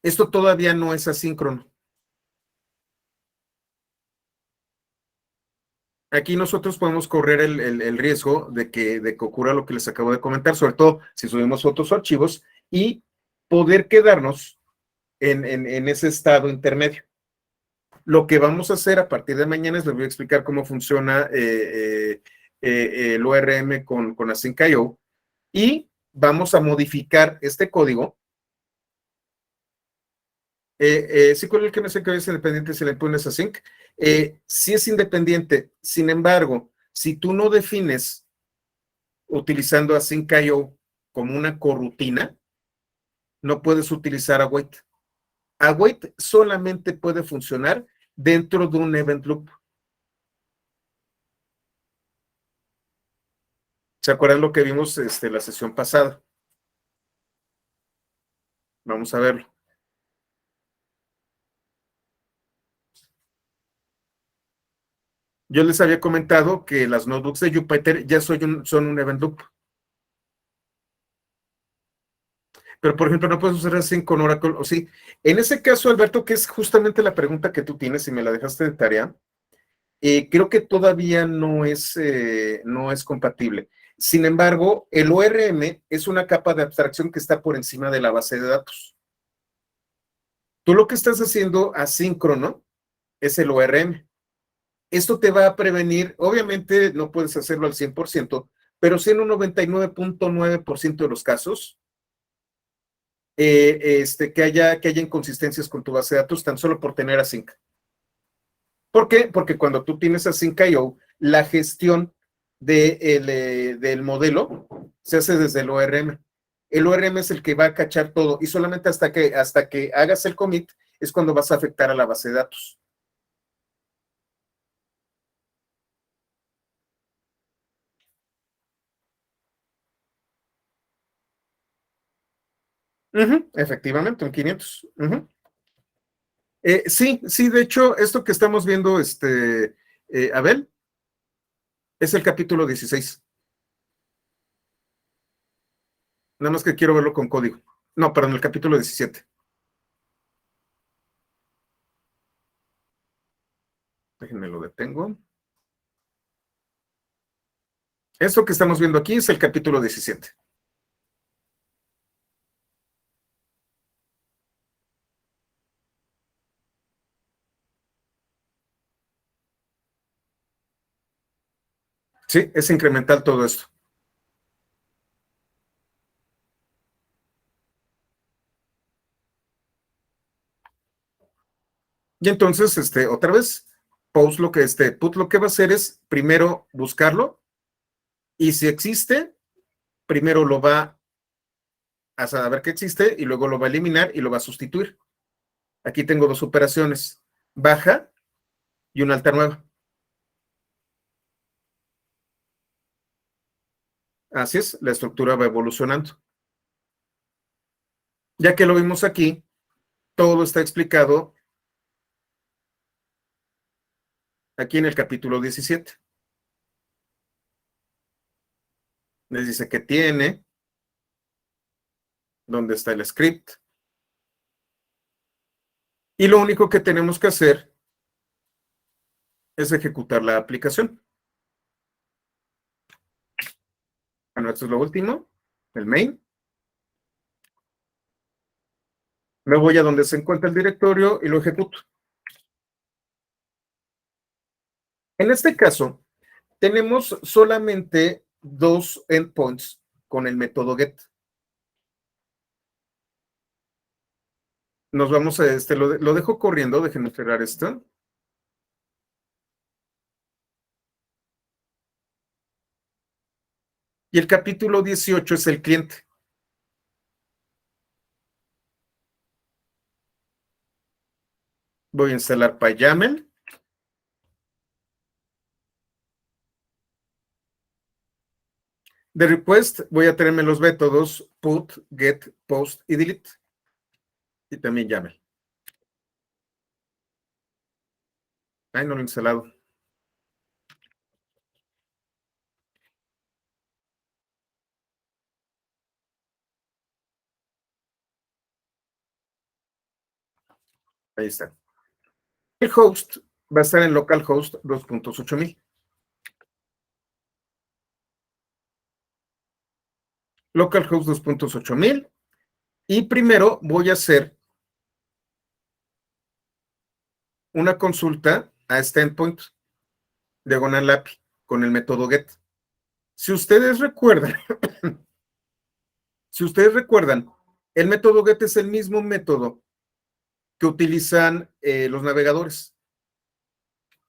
Esto todavía no es asíncrono. Aquí nosotros podemos correr el riesgo de que ocurra lo que les acabo de comentar, sobre todo si subimos fotos o archivos, y poder quedarnos en ese estado intermedio. Lo que vamos a hacer a partir de mañana es les voy a explicar cómo funciona el ORM con Async.io y vamos a modificar este código. SQL que no sé qué es independiente si le pones async. Sí es independiente, sin embargo, si tú no defines utilizando Async.io como una corrutina, no puedes utilizar await. Await solamente puede funcionar dentro de un event loop. ¿Se acuerdan lo que vimos la sesión pasada? Vamos a verlo. Yo les había comentado que las notebooks de Jupyter ya son un event loop. Pero, por ejemplo, no puedes usar así con Oracle, o sí. En ese caso, Alberto, que es justamente la pregunta que tú tienes y me la dejaste de tarea, creo que todavía no es compatible. Sin embargo, el ORM es una capa de abstracción que está por encima de la base de datos. Tú lo que estás haciendo asíncrono es el ORM. Esto te va a prevenir, obviamente no puedes hacerlo al 100%, pero sí en un 99.9% de los casos, que haya inconsistencias con tu base de datos tan solo por tener async. ¿Por qué? Porque cuando tú tienes Async.io, la gestión del modelo se hace desde el ORM. El ORM es el que va a cachar todo y solamente hasta que hagas el commit es cuando vas a afectar a la base de datos. Ujú, efectivamente, un 500. Ujú. Sí, sí, de hecho, esto que estamos viendo, Abel, es el capítulo 16. Nada más que quiero verlo con código. No, perdón, el capítulo 17. Déjenme lo detengo. Esto que estamos viendo aquí es el capítulo 17. Sí, es incremental todo esto. Y entonces, otra vez, put lo que va a hacer es primero buscarlo y si existe, primero lo va a saber que existe y luego lo va a eliminar y lo va a sustituir. Aquí tengo dos operaciones, baja y una alta nueva. Así es, la estructura va evolucionando. Ya que lo vimos aquí, todo está explicado aquí en el capítulo 17. Les dice que tiene, dónde está el script. Y lo único que tenemos que hacer es ejecutar la aplicación. Bueno, esto es lo último, el main. Me voy a donde se encuentra el directorio y lo ejecuto. En este caso, tenemos solamente dos endpoints con el método get. Nos vamos a lo dejo corriendo, déjenme cerrar esto. Y el capítulo 18 es el cliente. Voy a instalar PyYAML. De request voy a tenerme los métodos put, get, post y delete. Y también YAML. Ay, no lo he instalado. Ahí está. El host va a estar en localhost 2.8000. Localhost 2.8000. Y primero voy a hacer una consulta a este endpoint diagonal API con el método get. Si ustedes recuerdan, si ustedes recuerdan, el método get es el mismo método que utilizan los navegadores.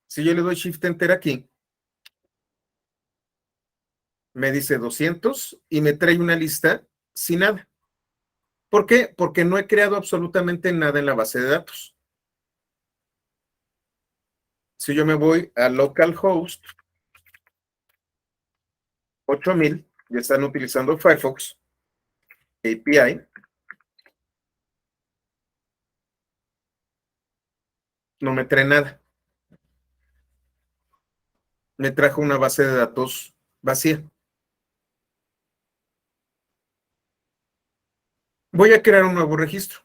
Si yo le doy Shift Enter aquí, me dice 200 y me trae una lista sin nada. ¿Por qué? Porque no he creado absolutamente nada en la base de datos. Si yo me voy a localhost 8000, ya están utilizando Firefox API, no me trae nada. Me trajo una base de datos vacía. Voy a crear un nuevo registro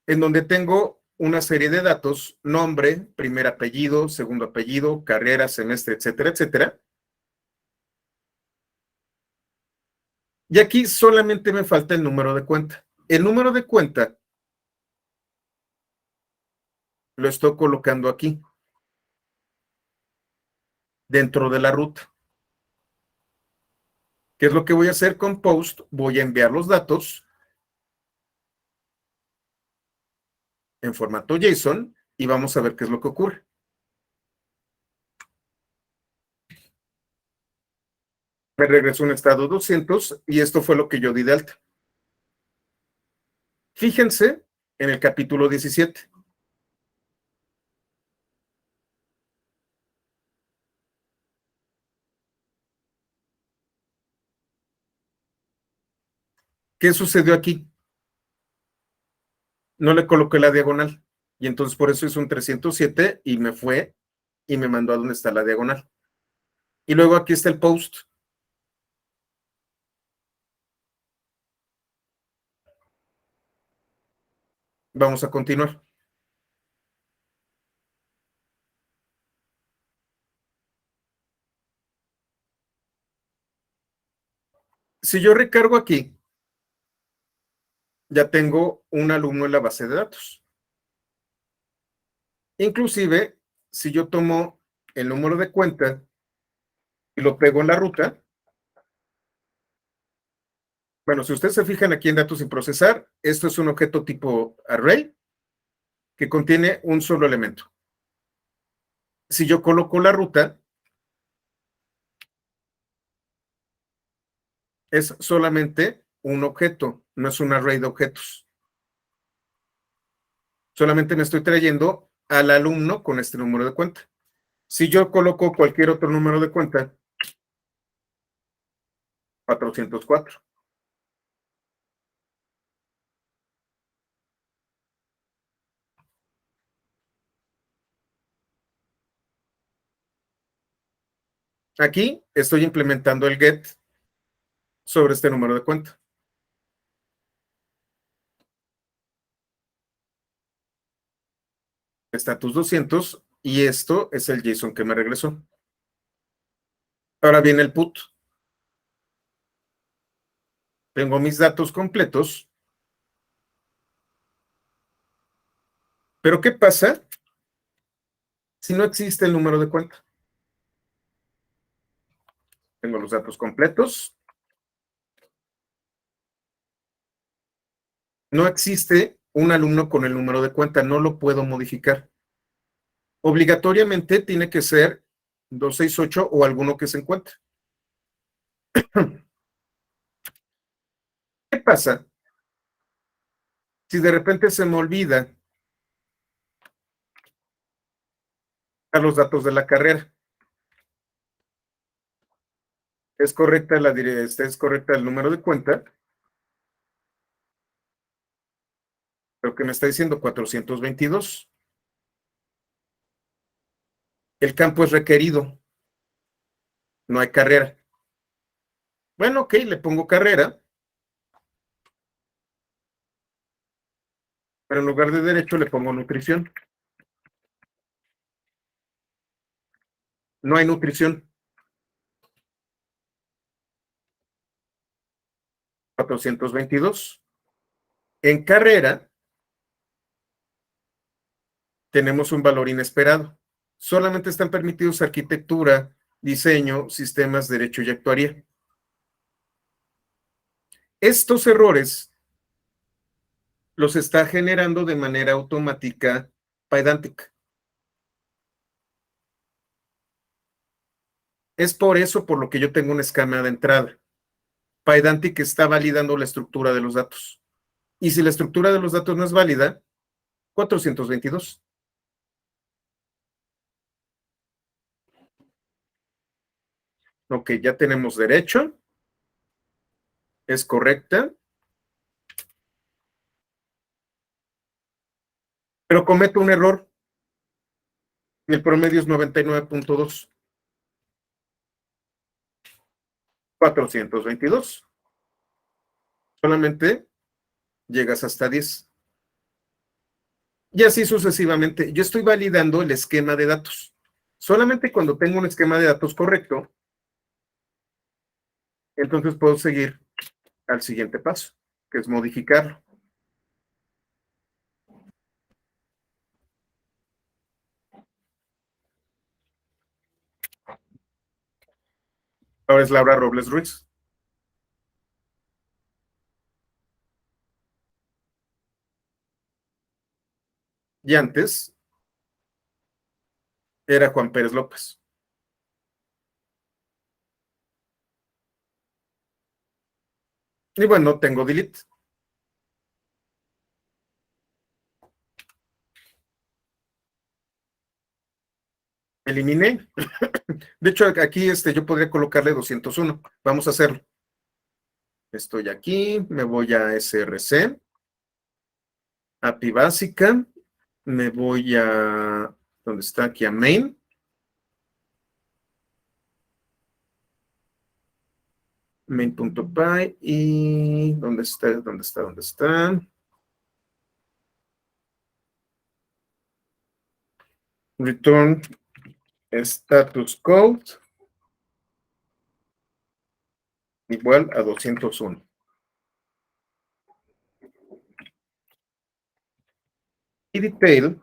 en donde tengo una serie de datos, nombre, primer apellido, segundo apellido, carrera, semestre, etcétera, etcétera. Y aquí solamente me falta el número de cuenta. El número de cuenta lo estoy colocando aquí, dentro de la ruta. ¿Qué es lo que voy a hacer con post? Voy a enviar los datos en formato JSON y vamos a ver qué es lo que ocurre. Me regresó un estado 200 y esto fue lo que yo di de alta. Fíjense en el capítulo 17. ¿Qué sucedió aquí? No le coloqué la diagonal. Y entonces por eso hizo un 307 y me fue y me mandó a donde está la diagonal. Y luego aquí está el post. Vamos a continuar. Si yo recargo aquí, ya tengo un alumno en la base de datos. Inclusive, si yo tomo el número de cuenta y lo pego en la ruta, bueno, si ustedes se fijan aquí en datos sin procesar, esto es un objeto tipo array que contiene un solo elemento. Si yo coloco la ruta, es solamente un objeto, no es un array de objetos. Solamente me estoy trayendo al alumno con este número de cuenta. Si yo coloco cualquier otro número de cuenta, 404. Aquí estoy implementando el get sobre este número de cuenta. Status 200 y esto es el JSON que me regresó. Ahora viene el put. Tengo mis datos completos. Pero ¿qué pasa si no existe el número de cuenta? Tengo los datos completos. No existe un alumno con el número de cuenta, no lo puedo modificar. Obligatoriamente tiene que ser 268 o alguno que se encuentre. ¿Qué pasa si de repente se me olvida a los datos de la carrera? Es correcta es correcta el número de cuenta, pero que me está diciendo 422. El campo es requerido, no hay carrera. Bueno, ok, le pongo carrera, pero en lugar de derecho le pongo nutrición. No hay nutrición. 422. En carrera tenemos un valor inesperado. Solamente están permitidos arquitectura, diseño, sistemas, derecho y actuaría. Estos errores los está generando de manera automática Pydantic. Es por eso por lo que yo tengo un esquema de entrada. Pydantic está validando la estructura de los datos. Y si la estructura de los datos no es válida, 422. Ok, ya tenemos derecho. Es correcta. Pero cometo un error. El promedio es 99.2. 422. Solamente llegas hasta 10. Y así sucesivamente. Yo estoy validando el esquema de datos. Solamente cuando tengo un esquema de datos correcto, entonces puedo seguir al siguiente paso, que es modificarlo. Ahora es Laura Robles Ruiz. Y antes era Juan Pérez López. Y bueno, tengo delete. Eliminé. De hecho, aquí yo podría colocarle 201. Vamos a hacerlo. Estoy aquí, me voy a SRC, API básica, me voy a, ¿dónde está? Aquí a main. Main.py y ¿dónde está? ¿Dónde está? ¿Dónde está? Return status code igual a 201. Y detail,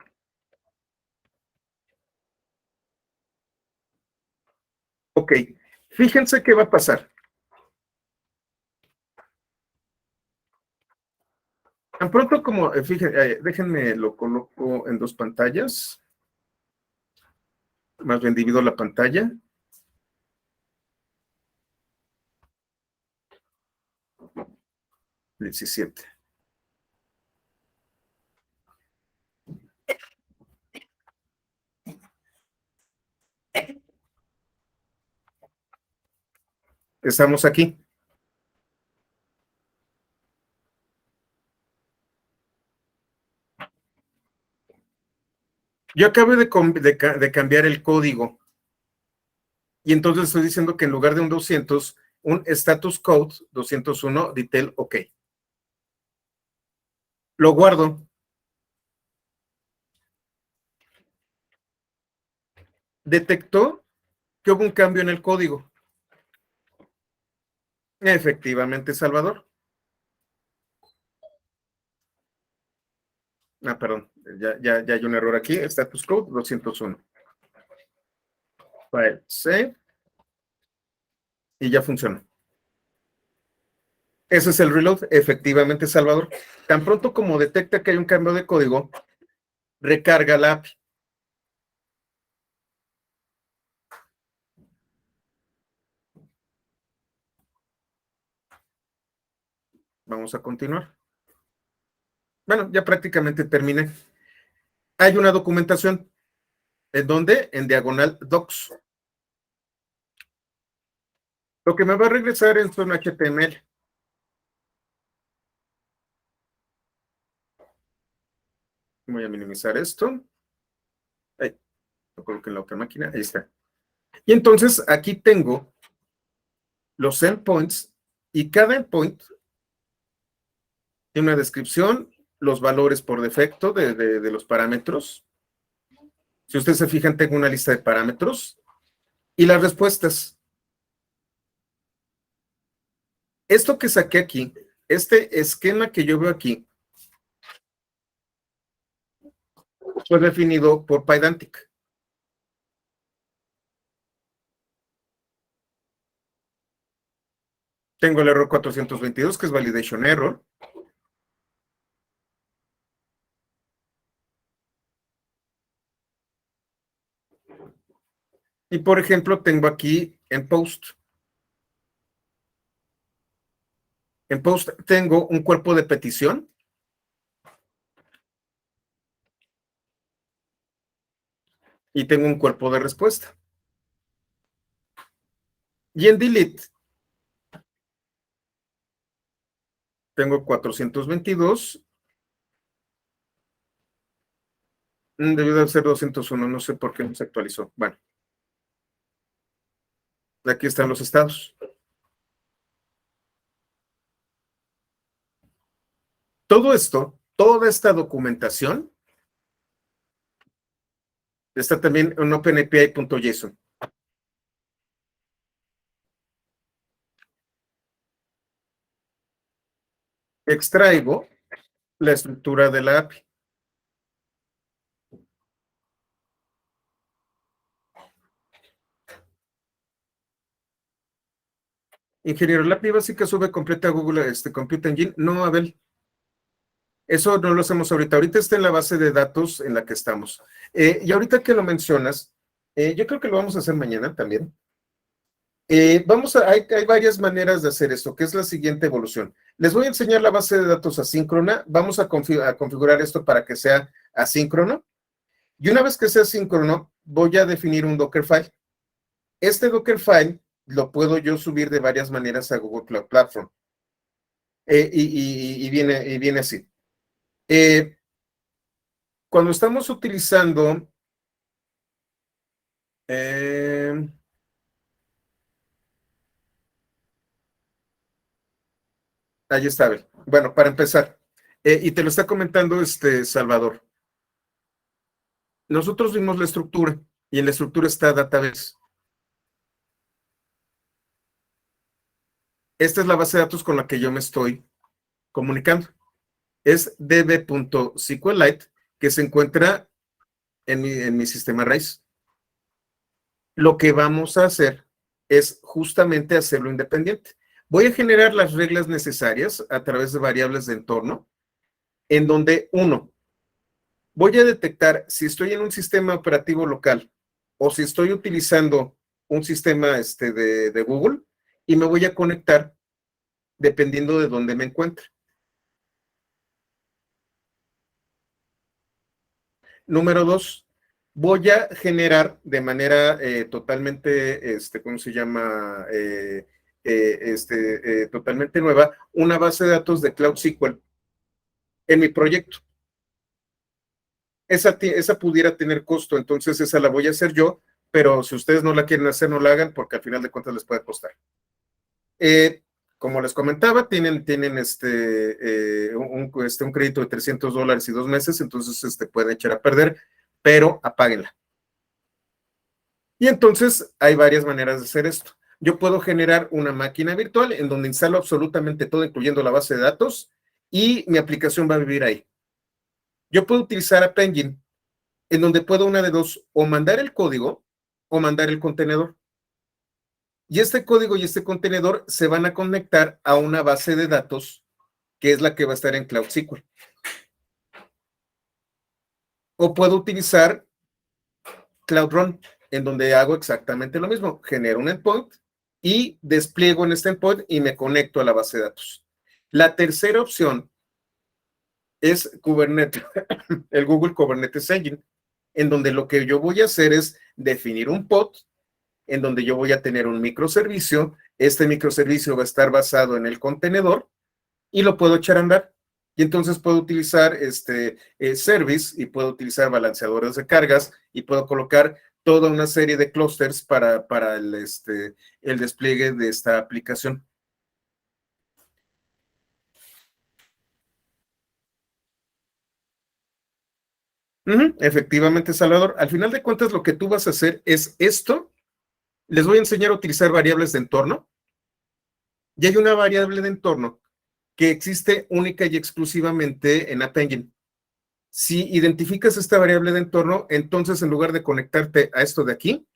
ok, fíjense qué va a pasar. Tan pronto como, fíjense, déjenme lo coloco en dos pantallas, más bien divido la pantalla. $17. Estamos aquí. Yo acabo de cambiar el código y entonces estoy diciendo que en lugar de un 200, un status code 201, detail, ok. Lo guardo. Detectó que hubo un cambio en el código. Efectivamente, Salvador. Ah, perdón, ya hay un error aquí. Status code 201. File save. Y ya funciona. Ese es el reload, efectivamente, Salvador. Tan pronto como detecta que hay un cambio de código, recarga la API. Vamos a continuar. Bueno, ya prácticamente terminé. Hay una documentación. ¿En dónde? En diagonal docs. Lo que me va a regresar es un HTML. Voy a minimizar esto. Ahí, lo coloco en la otra máquina. Ahí está. Y entonces aquí tengo los endpoints y cada endpoint tiene una descripción, los valores por defecto de los parámetros. Si ustedes se fijan, tengo una lista de parámetros y las respuestas. Esto que saqué aquí, este esquema que yo veo aquí, fue definido por Pydantic. Tengo el error 422, que es validation error. Y por ejemplo, tengo aquí en post. En post tengo un cuerpo de petición. Y tengo un cuerpo de respuesta. Y en delete tengo 422. Debió de ser 201, no sé por qué no se actualizó. Bueno, aquí están los estados. Todo esto, toda esta documentación, está también en openapi.json. Extraigo la estructura de la API. Ingeniero, la API básica sube completa a Google Compute Engine. No, Abel. Eso no lo hacemos ahorita. Ahorita está en la base de datos en la que estamos. Y ahorita que lo mencionas, yo creo que lo vamos a hacer mañana también. Hay varias maneras de hacer esto, que es la siguiente evolución. Les voy a enseñar la base de datos asíncrona. Vamos a configurar esto para que sea asíncrono. Y una vez que sea asíncrono, voy a definir un Dockerfile. Este Dockerfile lo puedo yo subir de varias maneras a Google Cloud Platform. y viene así. Cuando estamos utilizando... ahí está, a ver. Bueno, para empezar, y te lo está comentando Salvador. Nosotros vimos la estructura y en la estructura está database. Esta es la base de datos con la que yo me estoy comunicando. Es db.sqlite que se encuentra en mi sistema raíz. Lo que vamos a hacer es justamente hacerlo independiente. Voy a generar las reglas necesarias a través de variables de entorno, en donde, uno, voy a detectar si estoy en un sistema operativo local o si estoy utilizando un sistema de Google y me voy a conectar dependiendo de dónde me encuentre. Número dos, voy a generar de manera totalmente, ¿cómo se llama? Totalmente nueva, una base de datos de Cloud SQL en mi proyecto. Esa pudiera tener costo, entonces esa la voy a hacer yo, pero si ustedes no la quieren hacer, no la hagan, porque al final de cuentas les puede costar. Como les comentaba, tienen un crédito de $300 y 2 meses, entonces pueden echar a perder, pero apáguenla. Y entonces hay varias maneras de hacer esto. Yo puedo generar una máquina virtual en donde instalo absolutamente todo, incluyendo la base de datos, y mi aplicación va a vivir ahí. Yo puedo utilizar App Engine, en donde puedo una de dos, o mandar el código o mandar el contenedor. Y este código y este contenedor se van a conectar a una base de datos que es la que va a estar en Cloud SQL. O puedo utilizar Cloud Run, en donde hago exactamente lo mismo. Genero un endpoint y despliego en este endpoint y me conecto a la base de datos. La tercera opción es Kubernetes, el Google Kubernetes Engine, en donde lo que yo voy a hacer es definir un pod, en donde yo voy a tener un microservicio. Este microservicio va a estar basado en el contenedor y lo puedo echar a andar. Y entonces puedo utilizar service y puedo utilizar balanceadores de cargas y puedo colocar toda una serie de clusters para el despliegue de esta aplicación. Efectivamente, Salvador. Al final de cuentas, lo que tú vas a hacer es esto. Les voy a enseñar a utilizar variables de entorno. Y hay una variable de entorno que existe única y exclusivamente en App Engine. Si identificas esta variable de entorno, entonces en lugar de conectarte a esto de aquí,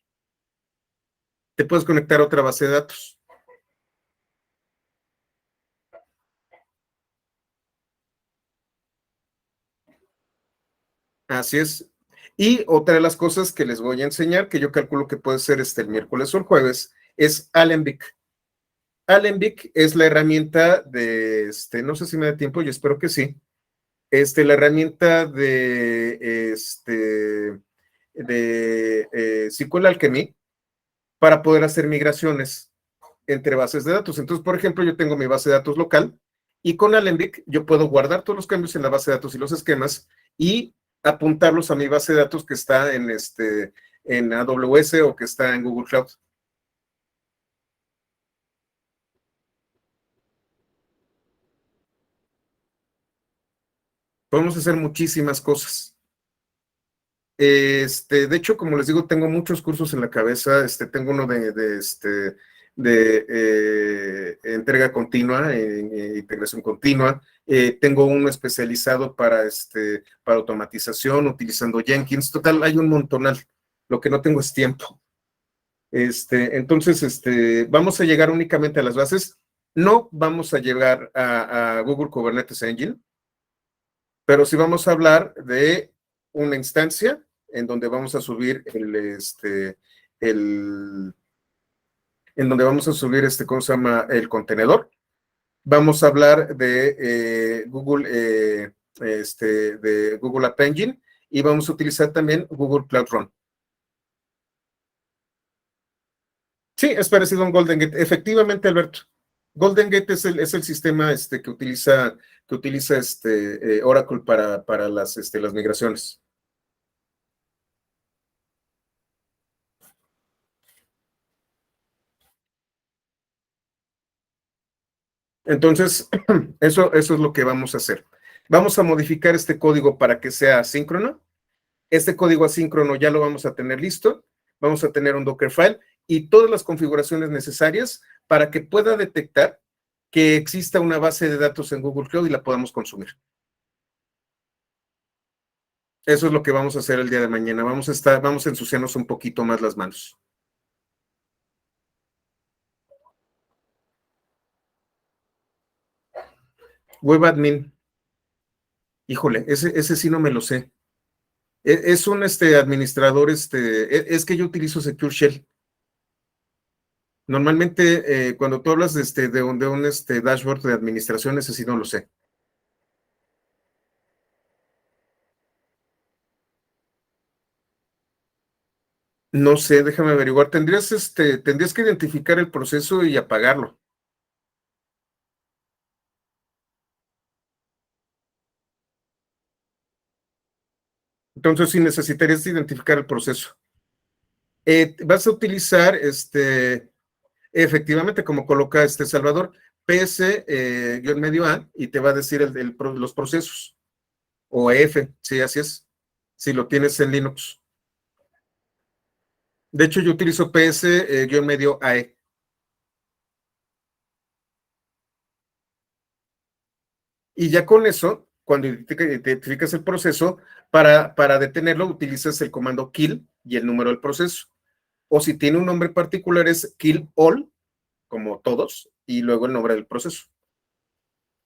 te puedes conectar a otra base de datos. Así es. Y otra de las cosas que les voy a enseñar, que yo calculo que puede ser el miércoles o el jueves, es Alembic. Alembic es la herramienta de, no sé si me da tiempo, yo espero que sí, la herramienta de SQL Alchemy para poder hacer migraciones entre bases de datos. Entonces, por ejemplo, yo tengo mi base de datos local y con Alembic yo puedo guardar todos los cambios en la base de datos y los esquemas y apuntarlos a mi base de datos que está en AWS o que está en Google Cloud. Podemos hacer muchísimas cosas. De hecho, como les digo, tengo muchos cursos en la cabeza. Tengo uno de entrega continua, integración continua. Tengo uno especializado para automatización, utilizando Jenkins. Total, hay un montonal. Lo que no tengo es tiempo. Entonces, vamos a llegar únicamente a las bases. No vamos a llegar a Google Kubernetes Engine, pero sí vamos a hablar de una instancia en donde vamos a subir en donde vamos a subir ¿cómo se llama? El contenedor. Vamos a hablar de Google, de Google App Engine y vamos a utilizar también Google Cloud Run. Sí, es parecido a un Golden Gate. Efectivamente, Alberto. Golden Gate es el sistema que utiliza Oracle para las migraciones. Entonces, eso es lo que vamos a hacer. Vamos a modificar este código para que sea asíncrono. Este código asíncrono ya lo vamos a tener listo. Vamos a tener un Dockerfile y todas las configuraciones necesarias para que pueda detectar que exista una base de datos en Google Cloud y la podamos consumir. Eso es lo que vamos a hacer el día de mañana. Vamos a ensuciarnos un poquito más las manos. Web admin. Híjole, ese sí no me lo sé. Es un administrador, es que yo utilizo Secure Shell. Normalmente, cuando tú hablas de un dashboard de administración, ese sí no lo sé. No sé, déjame averiguar. Tendrías que identificar el proceso y apagarlo. Entonces, sí necesitarías identificar el proceso. Vas a utilizar, efectivamente, como coloca Salvador, PS-A y te va a decir los procesos. O F, sí, así es. Si lo tienes en Linux. De hecho, yo utilizo PS-AE. Y ya con eso, cuando identificas el proceso, para detenerlo, utilizas el comando kill y el número del proceso. O si tiene un nombre particular, es kill all, como todos, y luego el nombre del proceso.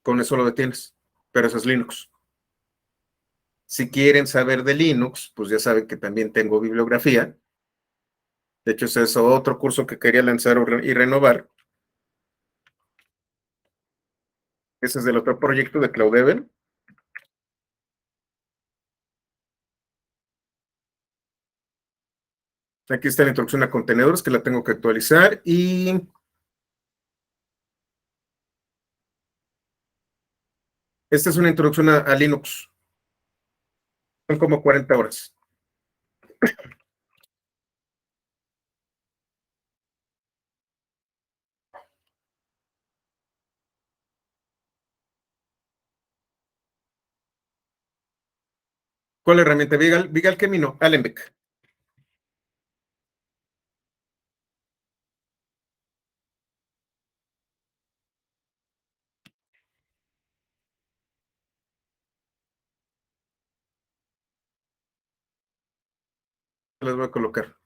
Con eso lo detienes. Pero eso es Linux. Si quieren saber de Linux, pues ya saben que también tengo bibliografía. De hecho, ese es otro curso que quería lanzar y renovar. Ese es del otro proyecto de CloudEvel. Aquí está la introducción a contenedores que la tengo que actualizar y esta es una introducción a Linux. Son como 40 horas. ¿Cuál herramienta? Vigal Kemino, Allenbeck. Las voy a colocar.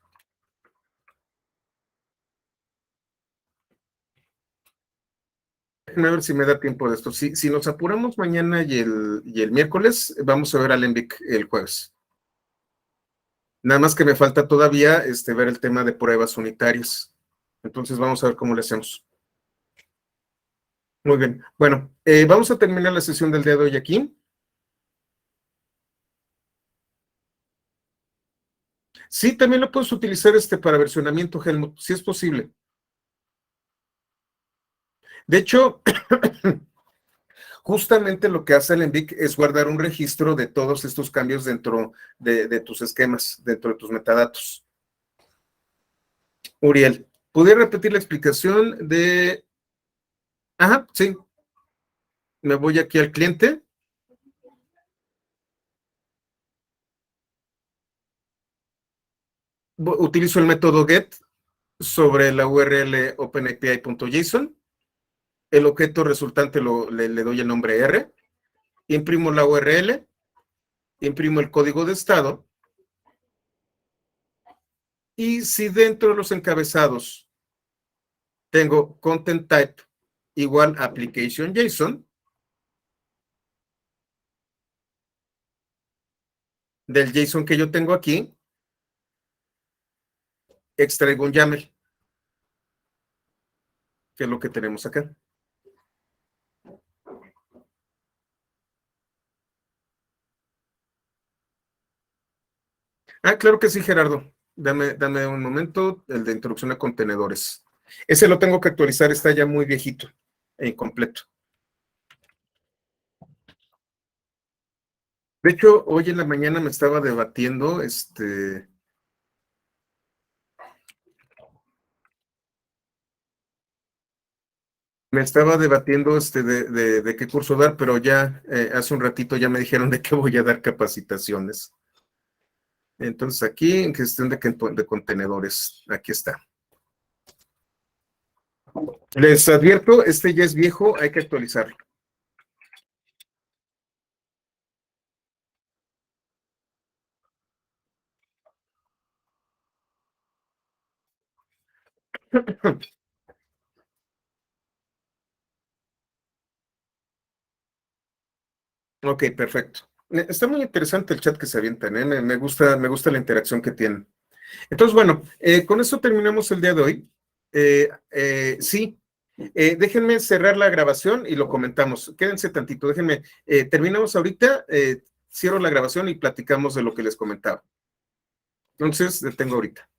Déjenme ver si me da tiempo de esto. Si nos apuramos mañana y el miércoles, vamos a ver Allenbeck el jueves. Nada más que me falta todavía ver el tema de pruebas unitarias. Entonces vamos a ver cómo le hacemos. Muy bien. Bueno, vamos a terminar la sesión del día de hoy aquí. Sí, también lo puedes utilizar para versionamiento, Helmut, si es posible. De hecho, justamente lo que hace el Envic es guardar un registro de todos estos cambios dentro de tus esquemas, dentro de tus metadatos. Uriel, ¿pudiera repetir la explicación de... Ajá, sí. Me voy aquí al cliente. Utilizo el método get sobre la URL openapi.json. El objeto resultante le doy el nombre R. Imprimo la URL. Imprimo el código de estado. Y si dentro de los encabezados tengo content type igual application JSON, del JSON que yo tengo aquí, extraigo un YAML, que es lo que tenemos acá. Ah, claro que sí, Gerardo. Dame un momento, el de introducción a contenedores. Ese lo tengo que actualizar, está ya muy viejito. incompleto. De hecho, hoy en la mañana me estaba debatiendo, de qué curso dar, pero ya hace un ratito ya me dijeron de que voy a dar capacitaciones. Entonces aquí en gestión de contenedores, aquí está. Les advierto, este ya es viejo, hay que actualizarlo. Ok, perfecto. Está muy interesante el chat que se avientan, ¿eh? Me gusta la interacción que tienen. Entonces, bueno, con esto terminamos el día de hoy. Sí, déjenme cerrar la grabación y lo comentamos. Quédense tantito, déjenme. Terminamos ahorita, cierro la grabación y platicamos de lo que les comentaba. Entonces, detengo ahorita.